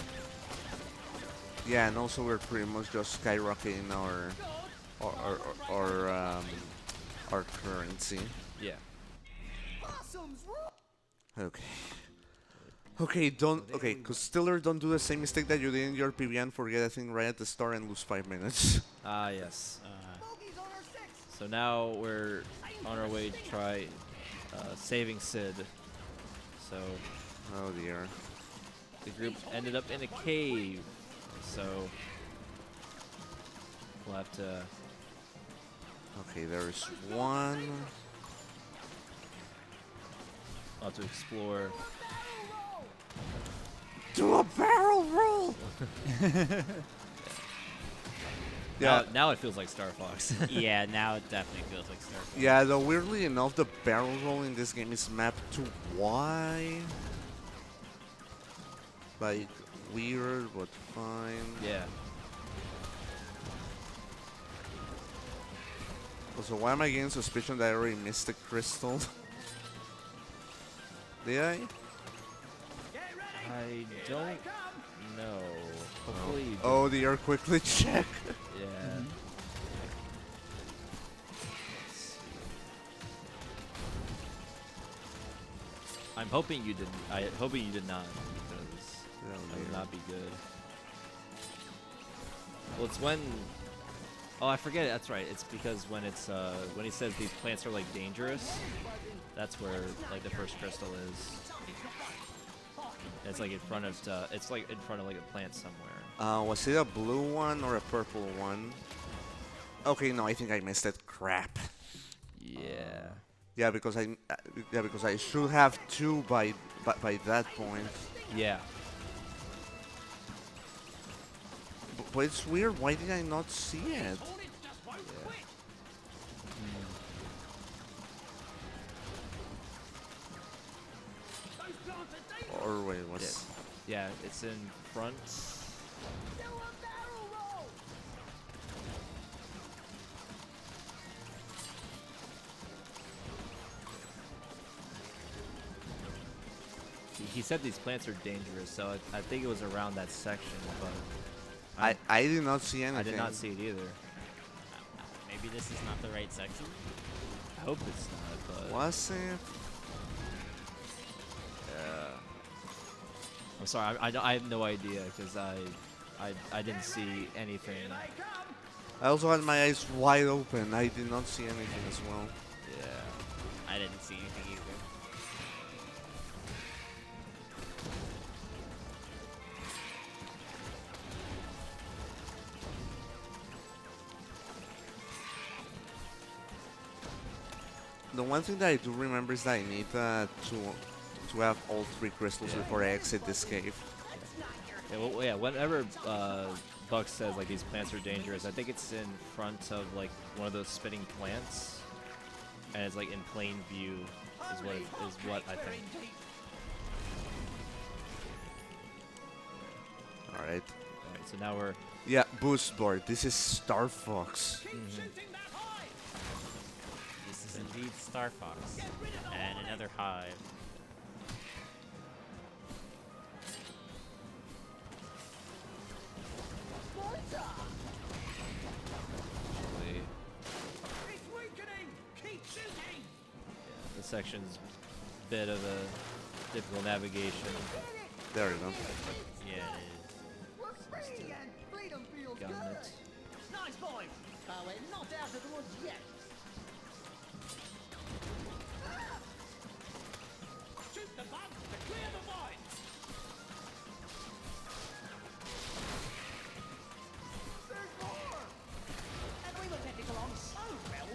Yeah, and also we're pretty much just skyrocketing our currency. yeah. Possums rule! Okay. Okay, Costiller, don't do the same mistake that you did in your PB and forget a thing right at the start and lose 5 minutes. Ah, yes. Bogey's on our 6! So now we're on our way to try saving Sid. So Oh dear. the group ended up in a cave. So we'll have to. Okay, there's one. We'll have to explore. Do a barrel roll! Yeah. Now it feels like Star Fox. Yeah, now it definitely feels like Star Fox. Yeah, though weirdly enough, the barrel roll in this game is mapped to Y. Like, weird, but fine. Yeah. Also, why am I getting suspicion that I already missed the crystal? Did I? I don't know. Hopefully you do. Oh, the earthquake check. Yeah. Let's see. I'm hoping you didn't. Hoping you did not, because that would not be good. Well, it's when. Oh, I forget it. That's right. It's because when it's when he says these plants are like dangerous. That's where like the first crystal is. It's like in front of like a plant somewhere. Was it a blue one or a purple one? Okay, no, I think I missed it. Crap. Yeah. Yeah, because I should have 2 by that point. Yeah. But it's weird. Why did I not see it? Or wait, what's? Yeah, it's in front. He said these plants are dangerous, so I think it was around that section, but I did not see anything. I did not see it either. Maybe this is not the right section. I hope it's not, but Was it? I'm sorry, I have no idea because I didn't see anything. I also had my eyes wide open. I did not see anything as well. Yeah. I didn't see anything either. The one thing that I do remember is that I need to have all 3 crystals before I exit this cave. Yeah, well, yeah. Whenever Buck says like these plants are dangerous, I think it's in front of like one of those spinning plants, and it's like in plain view is what I think. right. So now we're Yeah, boost board. This is Star Fox. Keep shooting that hive. This is indeed Star Fox. And another hive. actually, It's weakening. Keep shooting. this section's a bit of a difficult navigation. There you go. Yeah, it is. We're free and freedom feels Got good. it. Nice boy. But we're not out of the woods yet. Shoot the bug to clear the void. There's more. And we were getting along so well.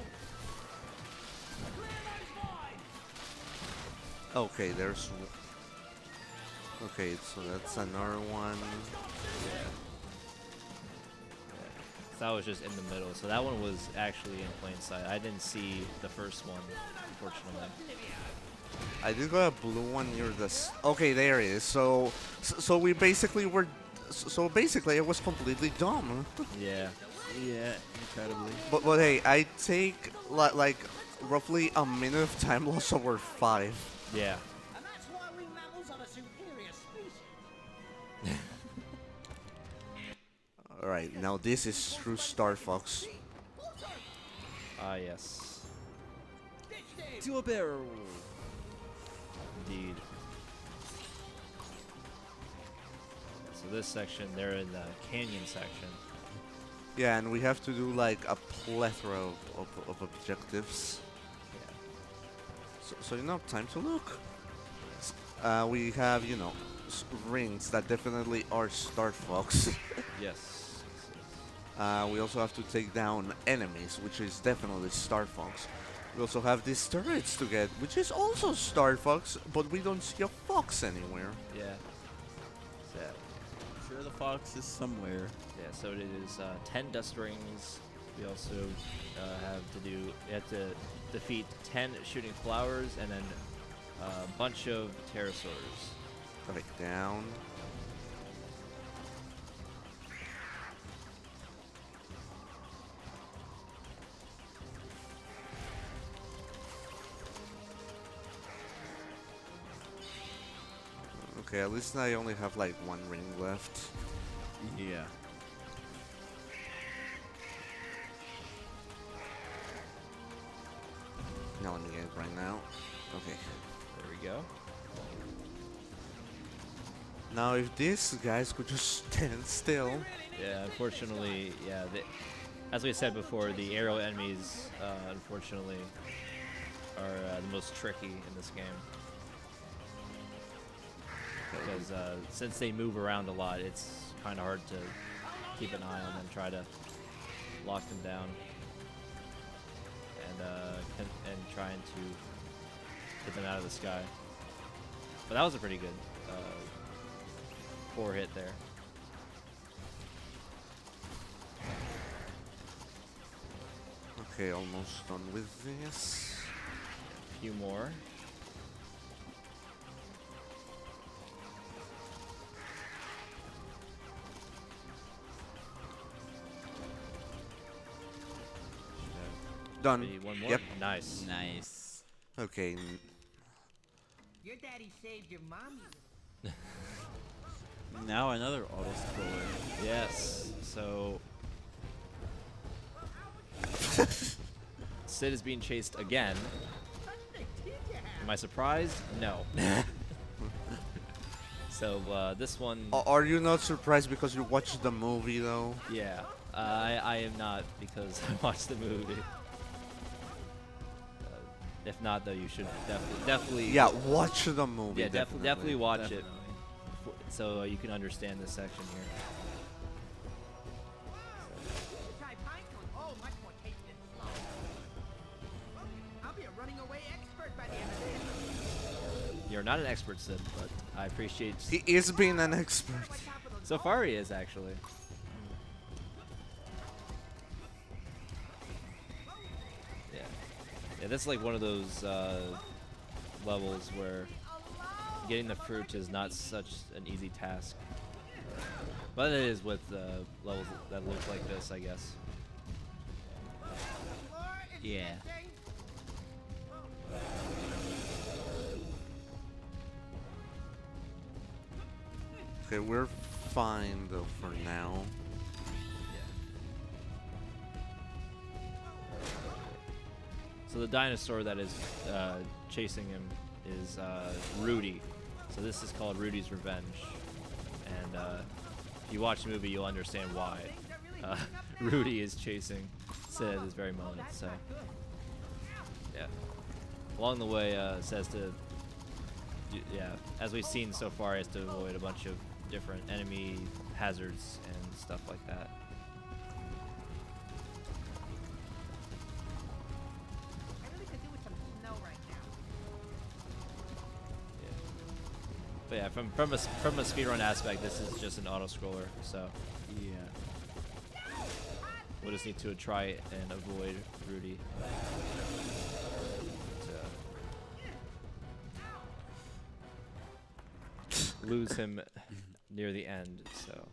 Clear those voids. Okay, there's. Okay, so that's another one. That was just in the middle. So that one was actually in plain sight. I didn't see the first one, unfortunately. I did got a blue one near this. Okay, there it is. So we basically were. So basically, it was completely dumb. Yeah. Yeah, incredibly. But hey, I take like roughly a minute of time loss over 5. Yeah. And that's why we mammals are the superior species. All right, now this is true Star Fox. Ah, yes. Ditched him. To a barrel. Indeed. So this section, they're in the canyon section. Yeah, and we have to do like a plethora of objectives. Yeah. So you know, time to look. We have, you know, rings that definitely are Star Fox. Yes. We also have to take down enemies, which is definitely Star Fox. We also have these turrets to get, which is also Star Fox, but we don't see a fox anywhere. Yeah. So, I'm sure the fox is somewhere. yeah, so it is 10 dust rings. We also have to do, we have to defeat 10 shooting flowers and then a bunch of pterosaurs. Okay, down. Okay, at least I only have like one ring left. Yeah. Now let me get it right now. Okay. There we go. Now if these guys could just stand still. Yeah, unfortunately, yeah. As we said before, the aerial enemies, unfortunately, are the most tricky in this game. Because since they move around a lot, it's kind of hard to keep an eye on them, try to lock them down, and trying to get them out of the sky. But that was a pretty good 4 hit there. Okay, almost done with this. A few more. Done. Maybe one more. Yep. Nice. Nice. Okay. Your daddy saved your mommy. Now another auto scroller. Yes. So Sid is being chased again. Am I surprised? No. So this one, Are you not surprised because you watched the movie though? yeah, I am not because I watched the movie. If not, though, you should definitely. Yeah, watch the movie. Yeah, definitely watch it, Definitely. so you can understand this section here. Try pinecone. Oh, much more tasty and slow. I'll be a running away expert by the end of this. You're not an expert, Sid, but I appreciate. He is being an expert. So far, he is actually. Yeah. Yeah, this is like one of those levels where getting the fruit is not such an easy task. But it is with levels that look like this, I guess. Yeah. Okay, we're fine though for now. So the dinosaur that is chasing him is Rudy. So this is called Rudy's Revenge. And if you watch the movie, you'll understand why Rudy is chasing Sid at this very moment. So, yeah. Along the way, says to, as we've seen so far, is to avoid a bunch of different enemy hazards and stuff like that. I really could do with some snow right now. But yeah, from a speedrun aspect, this is just an auto scroller. So Yeah. we'll just need to try and avoid Rudy. To lose him near the end. So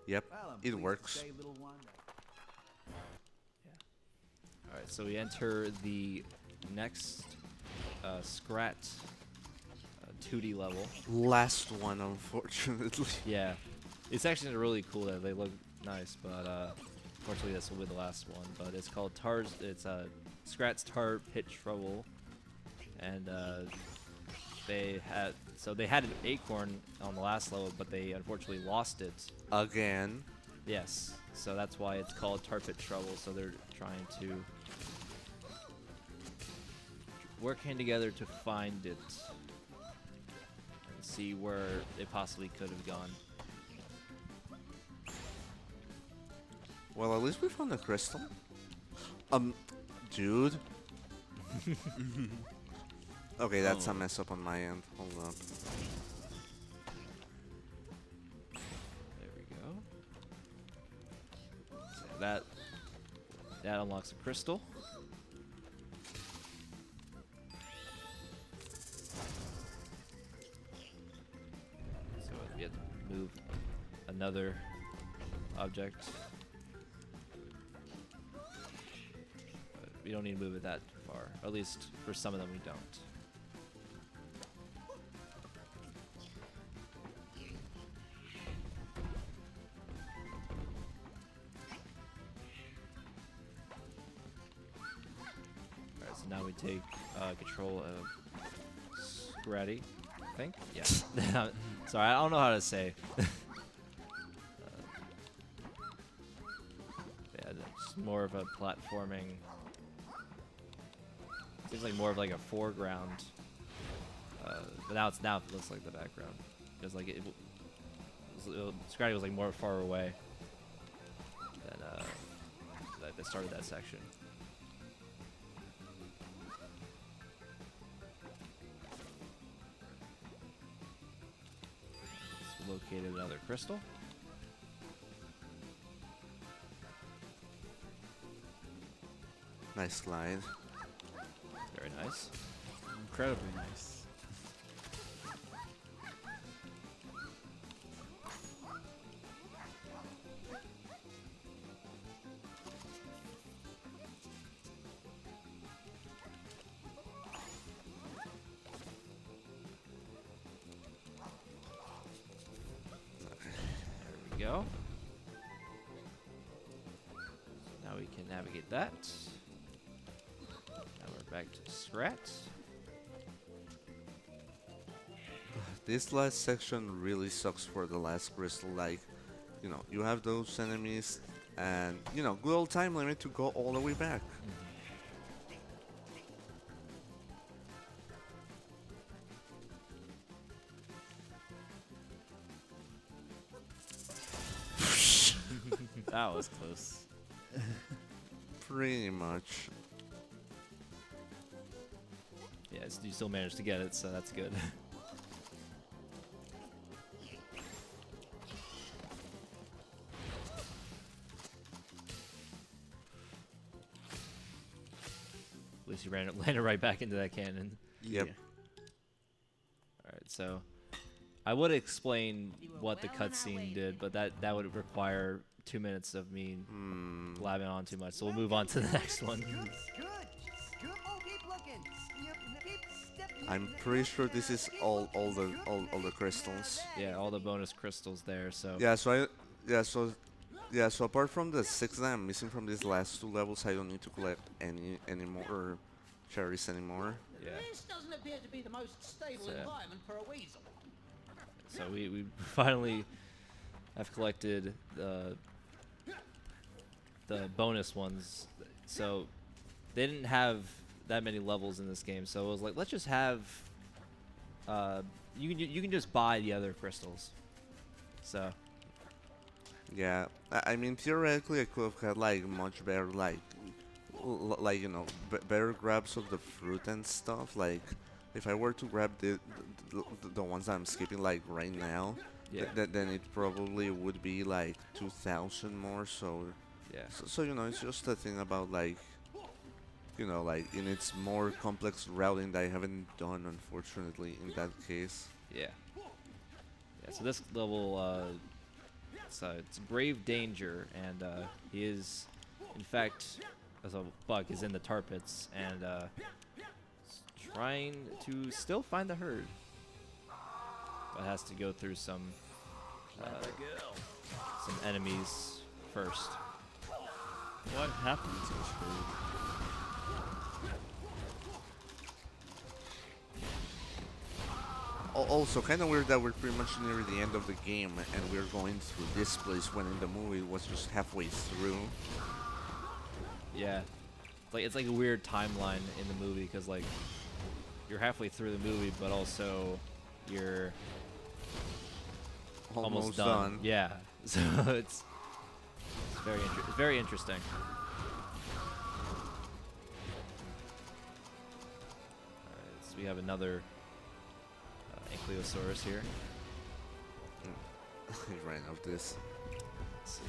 Yep, Well, I'm it pleased to works. say, little one, all right, so we enter the next Scrat 2D level. Last one, unfortunately. Yeah, it's actually really cool that they look nice, but unfortunately this will be the last one. But it's called Tar's. It's Scrat's Tar Pit Trouble, and they had an acorn on the last level, but they unfortunately lost it. Again. Yes, so that's why it's called Tar Pit Trouble. So they're trying to work hand together to find it and see where it possibly could have gone. Well, at least we found a crystal. Dude. Okay, that's a mess up on my end. Hold up. There we go. So that unlocks a crystal. So we have to move another object. But we don't need to move it that far. At least for some of them we don't. Alright, so now we take control of Scratty, I think? Yeah. Sorry, I don't know how to say. Yeah, it's more of a platforming. Seems like more of like a foreground. But now it looks like the background. Because like Scratty was like more far away than at the start of that section. Located another crystal. Nice slide. Very nice. Incredibly nice. There we go. Now we can navigate that. Now we're back to Scrat. This last section really sucks for the last crystal. Like, you know, you have those enemies, and you know, good old time limit to go all the way back. That was close. Pretty much. Yeah, you still managed to get it, so that's good. At least you landed right back into that cannon. Yep. Alright, so I would explain We were what the well on our way cutscene to did, but that would require 2 minutes of me blabbing on too much. So we'll move on to the next one. Good, good. Oh, keep looking. Keep stepping. I'm pretty sure this is all the crystals. Yeah, all the bonus crystals there. So So apart from the 6 that I'm missing from these last 2 levels, I don't need to collect any more cherries anymore. yeah. This doesn't appear to be the most stable So- environment for a weasel. So we finally have collected the bonus ones. So they didn't have that many levels in this game, so it was like, let's just have you can just buy the other crystals. So Yeah, I mean theoretically I could have had like much better like better grabs of the fruit and stuff. Like if I were to grab the ones that I'm skipping like right now, yeah, then it probably would be like 2,000 more. So yeah, so it's just a thing about like like in its more complex routing that I haven't done unfortunately in that case. yeah. So this level, it's grave danger, and he is, in fact, as a bug, is in the tar pits and trying to still find the herd, but has to go through some enemies first. What happened to this herd? Also, kind of weird that we're pretty much near the end of the game and we're going through this place when in the movie it was just halfway through. Yeah, it's like a weird timeline in the movie because like you're halfway through the movie, but also you're almost done. Yeah, so it's very interesting. Alright, so we have another Ankylosaurus here. I ran out of this. Let's see.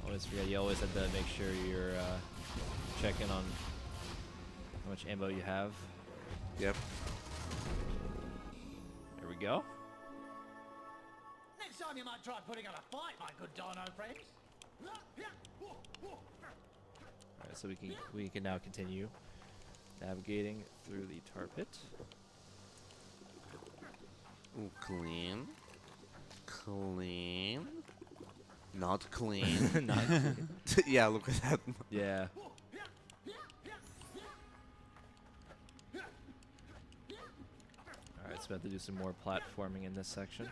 Always forget, you always have to make sure you're checking on how much ammo you have. Yep. There we go. Next time you might try putting on a fight, my good dino friends. Alright, so we can now continue navigating through the tar pit. Ooh, clean. Clean. Not clean. Not clean. Yeah, look at that. Yeah. Alright, so we have to do some more platforming in this section.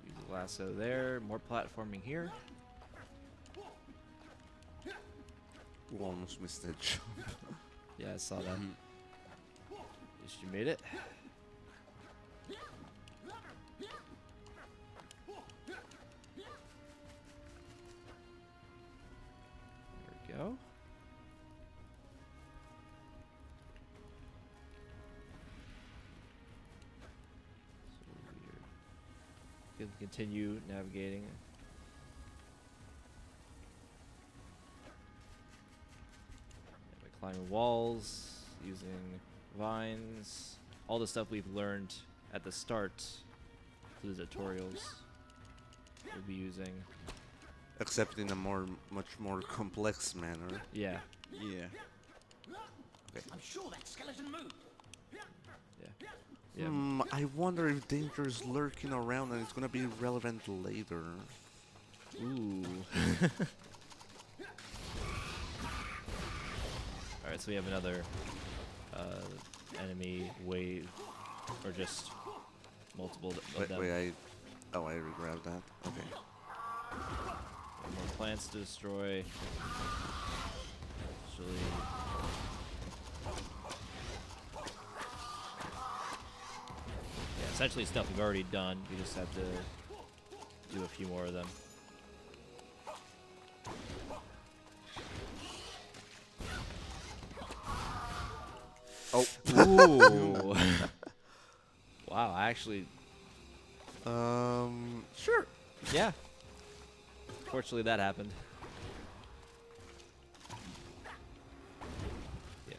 Use the lasso there. More platforming here. Ooh, almost missed that jump. Yeah, I saw that. At least you made it. There we go. So we're gonna continue navigating. Climbing walls, using vines, all the stuff we've learned at the start through the tutorials we'll be using. Except in a much more complex manner. Yeah, Yeah. I'm sure that skeleton moved. yeah. I wonder if danger is lurking around and it's gonna be relevant later. Ooh. Alright, so we have another enemy wave, or just multiple of them. Wait, I regrabbed that. Okay. More plants to destroy. Actually, yeah, essentially stuff we've already done. We just have to do a few more of them. Ooh. Wow, actually, Sure. yeah. Fortunately, that happened. Yeah.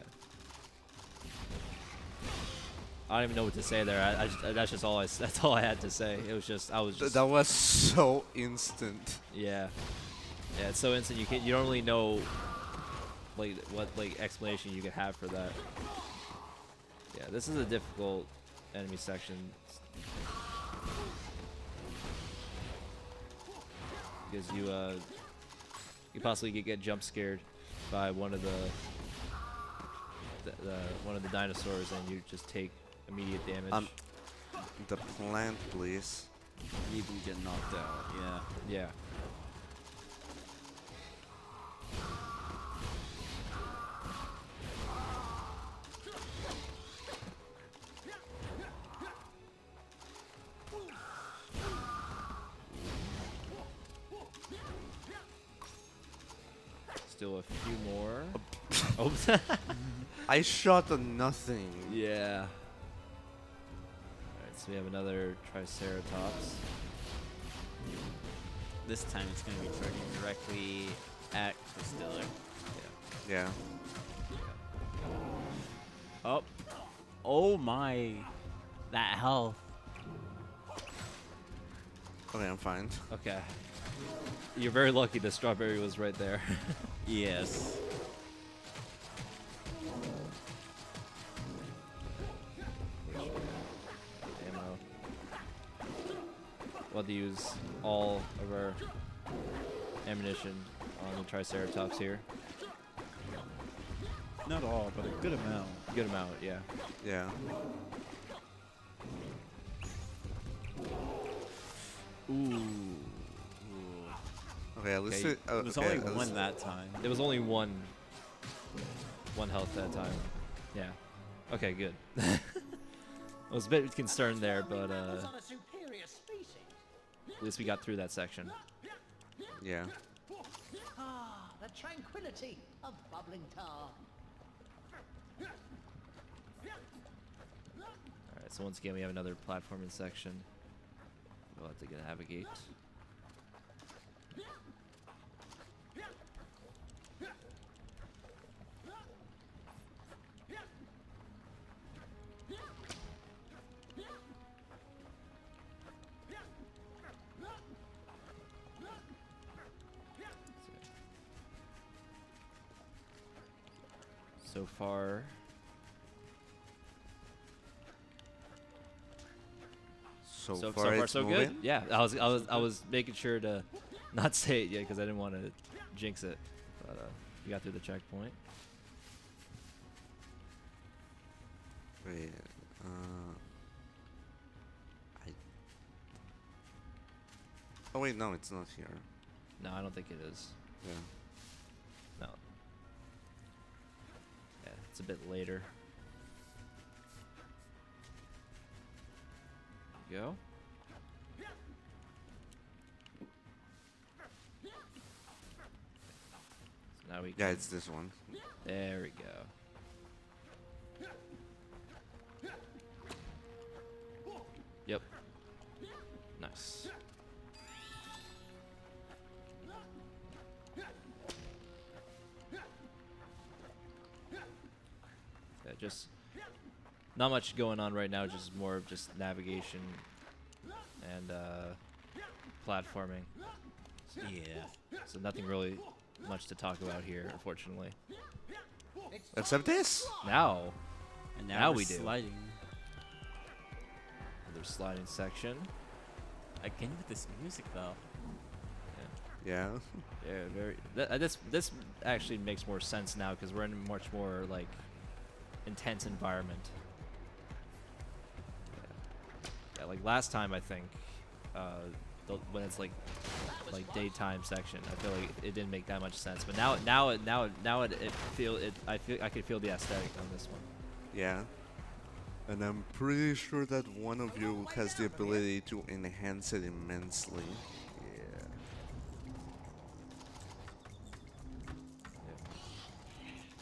I don't even know what to say there. That's just all that's all I had to say. It was just, I was just. That was so instant. Yeah. Yeah, it's so instant. You don't really know like what like explanation you can have for that. Yeah, this is a difficult enemy section because you possibly could get jump scared by one of the one of the dinosaurs and you just take immediate damage. The plant, please. Even get knocked out. Yeah. Yeah. Still a few more. Oops. I shot a nothing. Yeah. Alright, so we have another Triceratops. This time it's going to be charging directly at Costiller. Yeah. Oh. Oh my. That health. Okay, I'm fine. Okay. You're very lucky the strawberry was right there. Yes. Ammo. We'll have to use all of our ammunition on the Triceratops here. Not all, but a good amount. Good amount, yeah. Yeah. Ooh. Okay, at least Okay, it, It was okay, only at least- one that time. There was only one health that time. Yeah. Okay, good. I was a bit concerned there, but Was on a superior species. at least we got through that section. Yeah. Ah, the tranquility of bubbling tar. Alright, so once again we have another platforming section. We'll have to get navigate. So far, So far it's so moving. good. Yeah, I was making sure to not say it yet because I didn't want to jinx it. But we got through the checkpoint. Wait, oh wait, no, it's not here. No, I don't think it is. Yeah. No. Yeah, it's a bit later. There we go. So now we Yeah, can- it's this one. There we go. Yep. Nice. Yeah, just not much going on right now, just more of just navigation and platforming. Yeah. So nothing really much to talk about here, unfortunately. Except this. Now, And Now we're we do. sliding. another sliding section. Again with this music though. Yeah. Yeah, very. This actually makes more sense now because we're in a much more like intense environment. Yeah, like last time I think, when it's like daytime section, I feel like it didn't make that much sense. But now I could feel the aesthetic on this one. Yeah. And I'm pretty sure that one of you has the ability to enhance it immensely.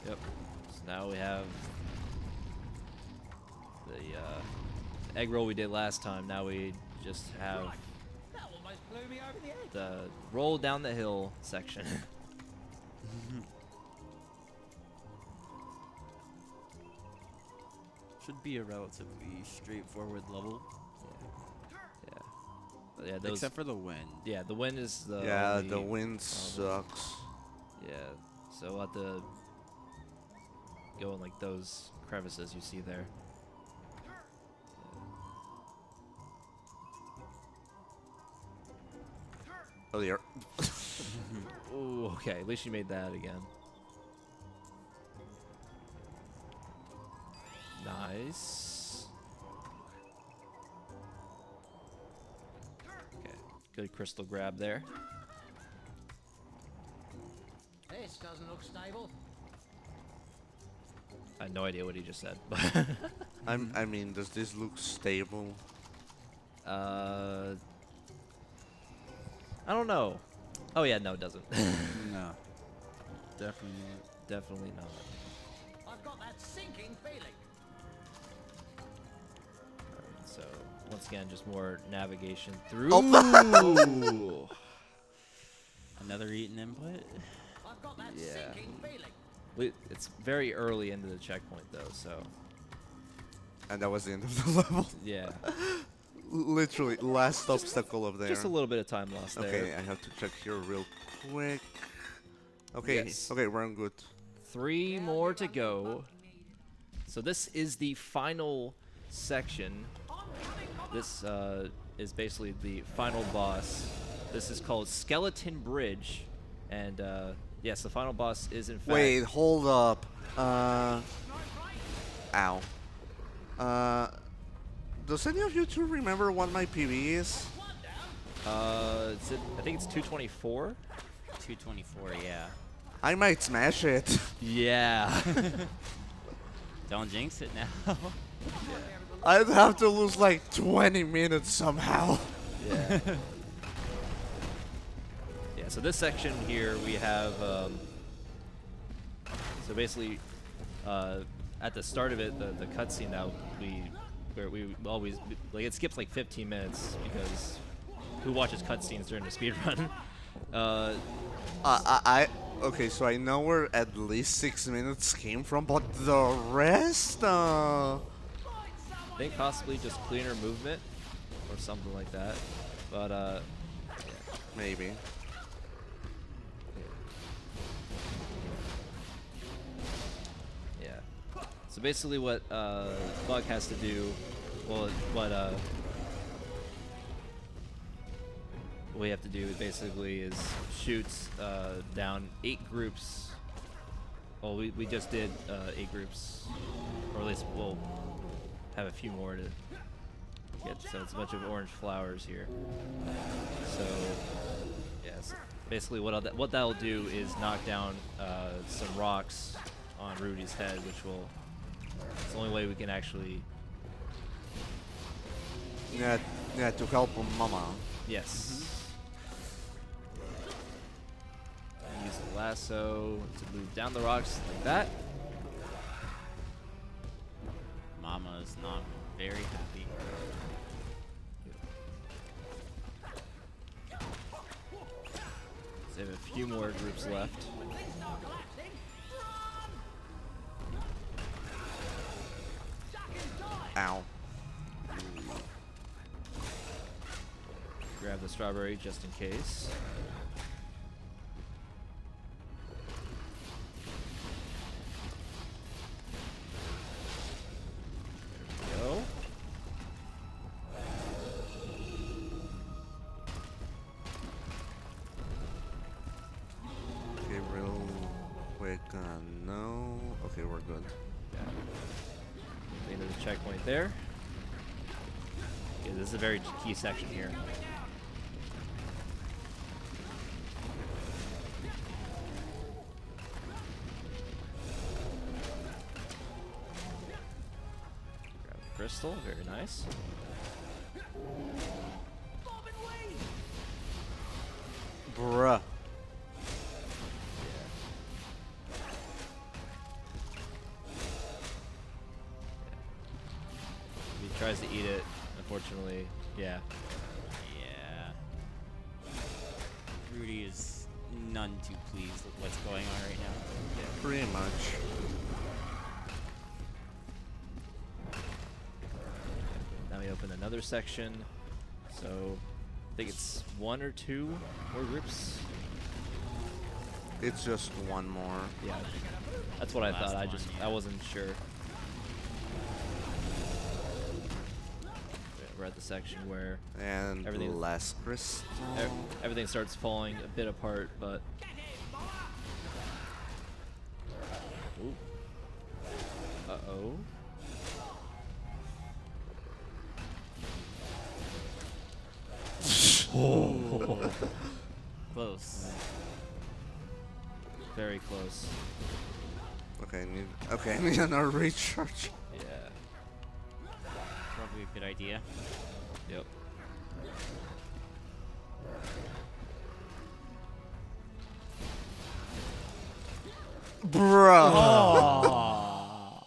Yep. So now we have egg roll we did last time. Now we just have That almost blew me over the edge. the roll down the hill section. Should be a relatively straightforward level, Yeah. But yeah, those. except for the wind. Yeah, the wind is the. Yeah, only the wind problem. sucks. Yeah, so we'll have to go in like those crevices you see there. Oh, dear. Ooh, okay, at least you made that again. Nice. Okay, good crystal grab there. This doesn't look stable. I had no idea what he just said. I mean, does this look stable? I don't know. Oh yeah, no, it doesn't. No. Definitely. Definitely not. I've got that sinking feeling. So once again, just more navigation through. Oh. Another eaten input. I've got that Yeah. sinking feeling. It's very early into the checkpoint though, so And that was the end of the level. yeah, Literally, last obstacle of there. just a little bit of time lost there. Okay, I have to check here real quick. Okay, Yes. okay, we're on good. 3 more to go. So this is the final section. This is basically the final boss. This is called Skeleton Bridge, and yes, the final boss is in fact. Wait, hold up. Ow. Does any of you two remember what my PB is? I think it's 224. 224, yeah. I might smash it. Yeah. Don't jinx it now. I'd have to lose like 20 minutes somehow. Yeah. Yeah. So this section here we have. So basically, at the start of it, the cutscene that where we always like it skips like 15 minutes because who watches cutscenes during the speed run? Okay, so I know where at least 6 minutes came from, but the rest, I think possibly just cleaner movement or something like that. But maybe. yeah. So basically, what Bug has to do, well, what we have to do basically is shoot down 8 groups. Well, we just did 8 groups, or at least we'll have a few more to get. So it's a bunch of orange flowers here. So yes, basically what that'll do is knock down some rocks on Rudy's head, which will. It's the only way we can actually. Yeah, to help Mama. Yes. Use the lasso to move down the rocks like that. Mama is not very happy. So we have a few more groups left. Ow. Grab the strawberry just in case. There we go. Okay, real quick, no. Okay, we're good. Yeah. The end of the checkpoint there. Okay, this is a very key section here. Grab the crystal, very nice. Bruh. tries to eat it. Unfortunately, yeah. Yeah. Rudy is none too pleased with what's going on right now. Yeah, pretty much. Now we open another section. So I think it's 1 or 2 more groups. It's just one more. Yeah, that's what I Last thought. I one, just yeah. I wasn't sure. Yeah, we're at the section where And Everything- the last crystal. everything starts falling a bit apart, but. Ooh. Uh-oh. Close. Very close. Okay, I need another recharge. Yeah. Probably a good idea. Yep. Bro. Oh.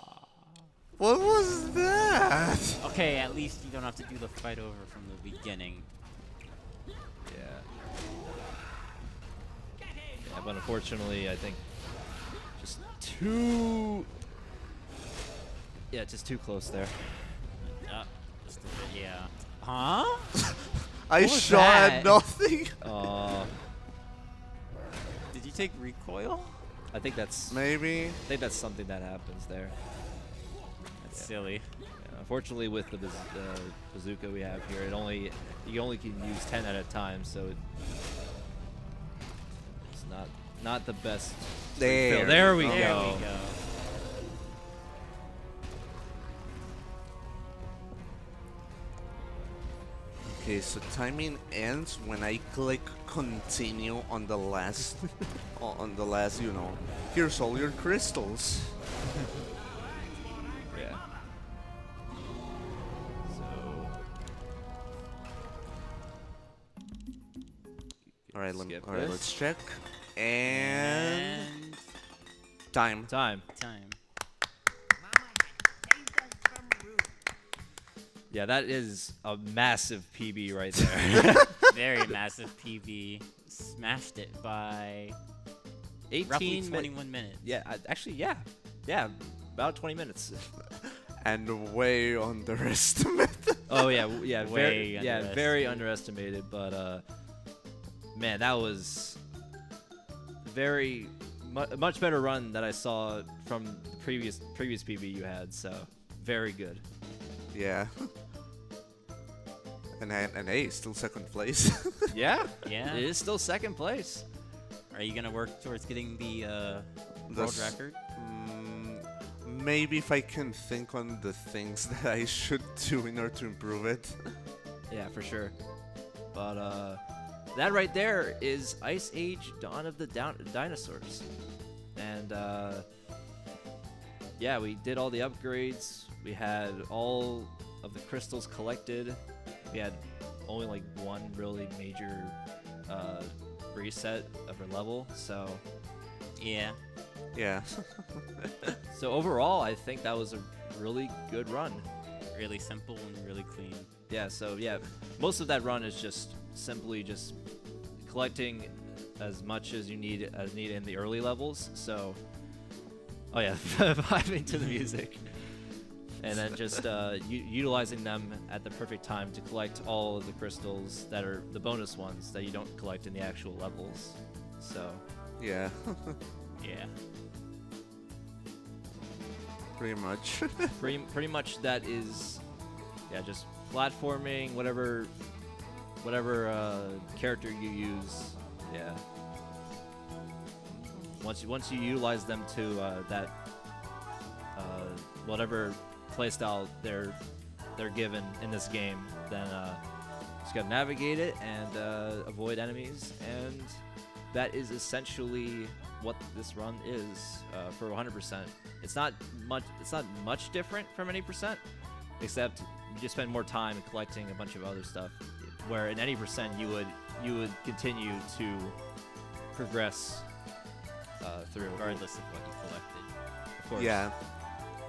What was that? Okay, at least you don't have to do the fight over from the beginning. Yeah. Yeah, but unfortunately, I think just too. Yeah, just too close there. Just a bit, yeah. Huh? I What was shot that? nothing. Did you take recoil? I think that's Maybe. something that happens there. That's Yeah. silly. Yeah, unfortunately, with the bazooka we have here, you only can use 10 at a time, so it's not the best. There. There we There go. we go. Okay, so timing ends when I click continue on the last, you know. Here's all your crystals. Yeah. So. All right, Skip all right, this. let's check. And time. Time. Mama had saved us from ruin. Yeah, that is a massive PB right there. Very massive PB. Smashed it by 18 roughly min- 21 minutes. Yeah, actually, yeah, about 20 minutes. And way underestimated. Oh yeah, yeah, Way very underestimated. But man, that was very much better run that I saw from the previous PB you had. So very good. Yeah. And hey, still second place. Yeah, Yeah. it is still second place. Are you gonna work towards getting the world This- record? Maybe if I can think on the things that I should do in order to improve it. Yeah, for sure. But that right there is Ice Age: Dawn of the Dinosaurs, and yeah, we did all the upgrades. We had all of the crystals collected. We had only like one really major reset of our level. So Yeah. Yeah. so overall, I think that was a really good run. Really simple and really clean. Yeah, so yeah, most of that run is just simply just collecting as much as you need in the early levels. So, oh yeah, vibing to the music, and then just utilizing them at the perfect time to collect all of the crystals that are the bonus ones that you don't collect in the actual levels. So, Yeah. Yeah. Pretty much. pretty much that is, yeah, just platforming whatever character you use. Yeah. Once you utilize them to that whatever playstyle they're given in this game, then just gotta navigate it and avoid enemies, and that is essentially what this run is for 100%. It's not much different from any percent, except you just spend more time collecting a bunch of other stuff. Where in any percent you would continue to progress through. Regardless of what you collected. Of course. Yeah.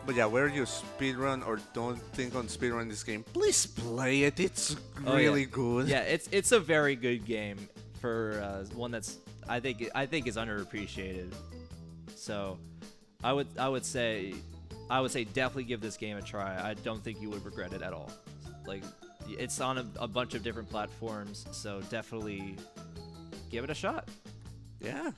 But yeah, where you speedrun or don't think on speedrun this game, please play it. It's Oh, really good. Yeah, it's a very good game for one that's I think is underappreciated. So I would say definitely give this game a try. I don't think you would regret it at all. Like it's on a bunch of different platforms, so definitely give it a shot. Yeah.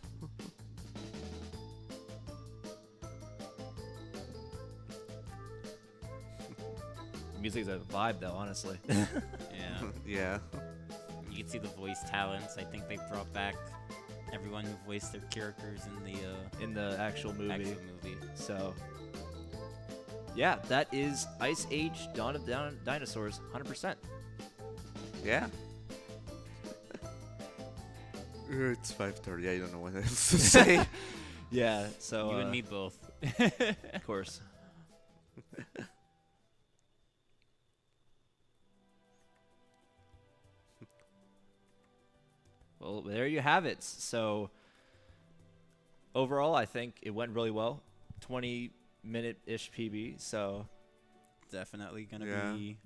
Music's a vibe though, honestly. Yeah. Yeah. You can see the voice talents. I think they brought back everyone who voiced their characters In the actual movie. actual movie. So yeah, that is Ice Age: Dawn of the Dinosaurs, 100%. Yeah. It's 5:30. I don't know what else to say. Yeah, so You and me both. of course. Well, there you have it. So overall, I think it went really well. 20-minute-ish PB, so Definitely gonna Yeah. be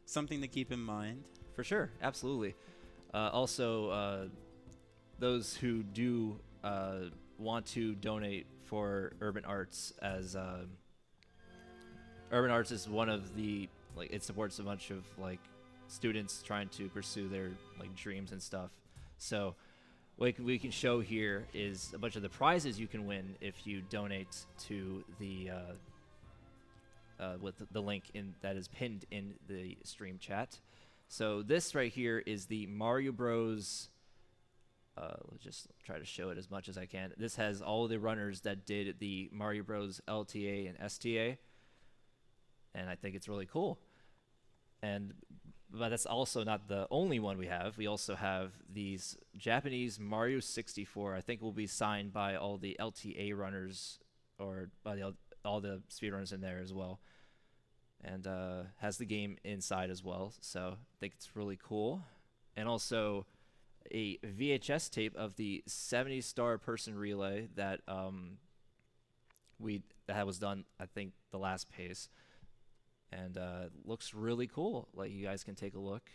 something to keep in mind. for sure, absolutely. Also, those who do want to donate for Urban Arts, as Urban Arts is one of the it supports a bunch of students trying to pursue their dreams and stuff. So what we can show here is a bunch of the prizes you can win if you donate to the with the link that is pinned in the stream chat. So this right here is the Mario Bros. Let's just try to show it as much as I can. This has all the runners that did the Mario Bros. LTA and STA, and I think it's really cool. But that's also not the only one we have. We also have these Japanese Mario 64. I think will be signed by all the LTA runners or by all the speedrunners in there as well. And has the game inside as well. So I think it's really cool. And also a VHS tape of the 70-star person relay that that was done, I think, the last pace. And looks really cool. You guys can take a look.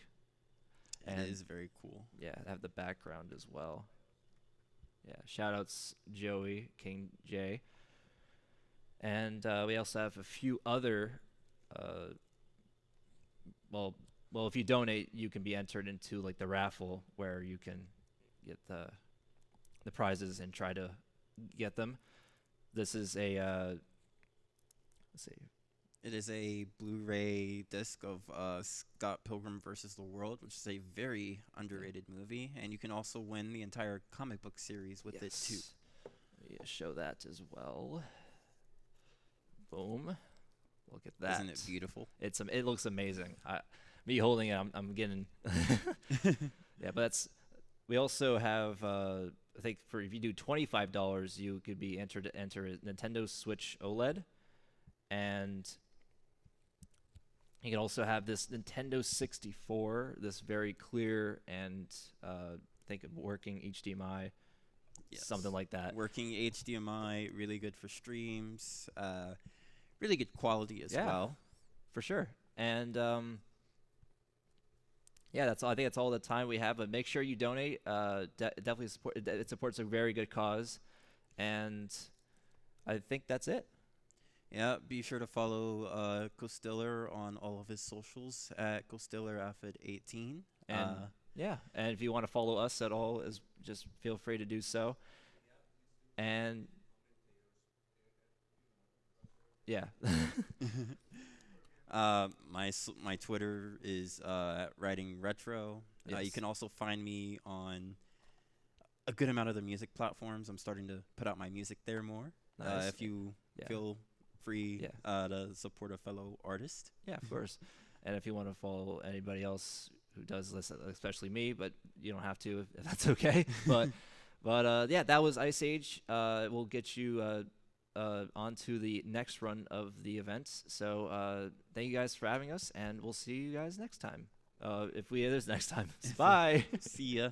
It is very cool. Yeah, I have the background as well. Yeah, shoutouts Joey, King J. And we also have a few other. Well, if you donate, you can be entered into the raffle where you can get the prizes and try to get them. This is a let's see. It is a Blu-ray disc of Scott Pilgrim vs. the World, which is a very underrated movie, and you can also win the entire comic book series with it too. Yeah, show that as well. Boom! Look at that. Isn't it beautiful? It looks amazing. Me holding it, I'm getting. Yeah, but we also have. I think if you do $25, you could be entered to enter a Nintendo Switch OLED, and you can also have this Nintendo 64, this very clear and I think working HDMI, something like that. Working HDMI, really good for streams, really good quality as well. For sure. And yeah, that's all. I think that's all the time we have. But make sure you donate. Definitely support. It supports a very good cause, and I think that's it. Yeah, be sure to follow Costiller on all of his socials at CostilerAphid18. And yeah, and if you want to follow us at all, just feel free to do so. And yeah. My Twitter is Writing Retro. Yes. You can also find me on a good amount of the music platforms. I'm starting to put out my music there more. Nice. If you Yeah. feel free to support a fellow artist. Yeah, of course. And if you want to follow anybody else who does this, especially me, but you don't have to if that's okay. But yeah, that was Ice Age. We'll get you onto the next run of the events. So thank you guys for having us, and we'll see you guys next time. If there's next time. Bye. See ya.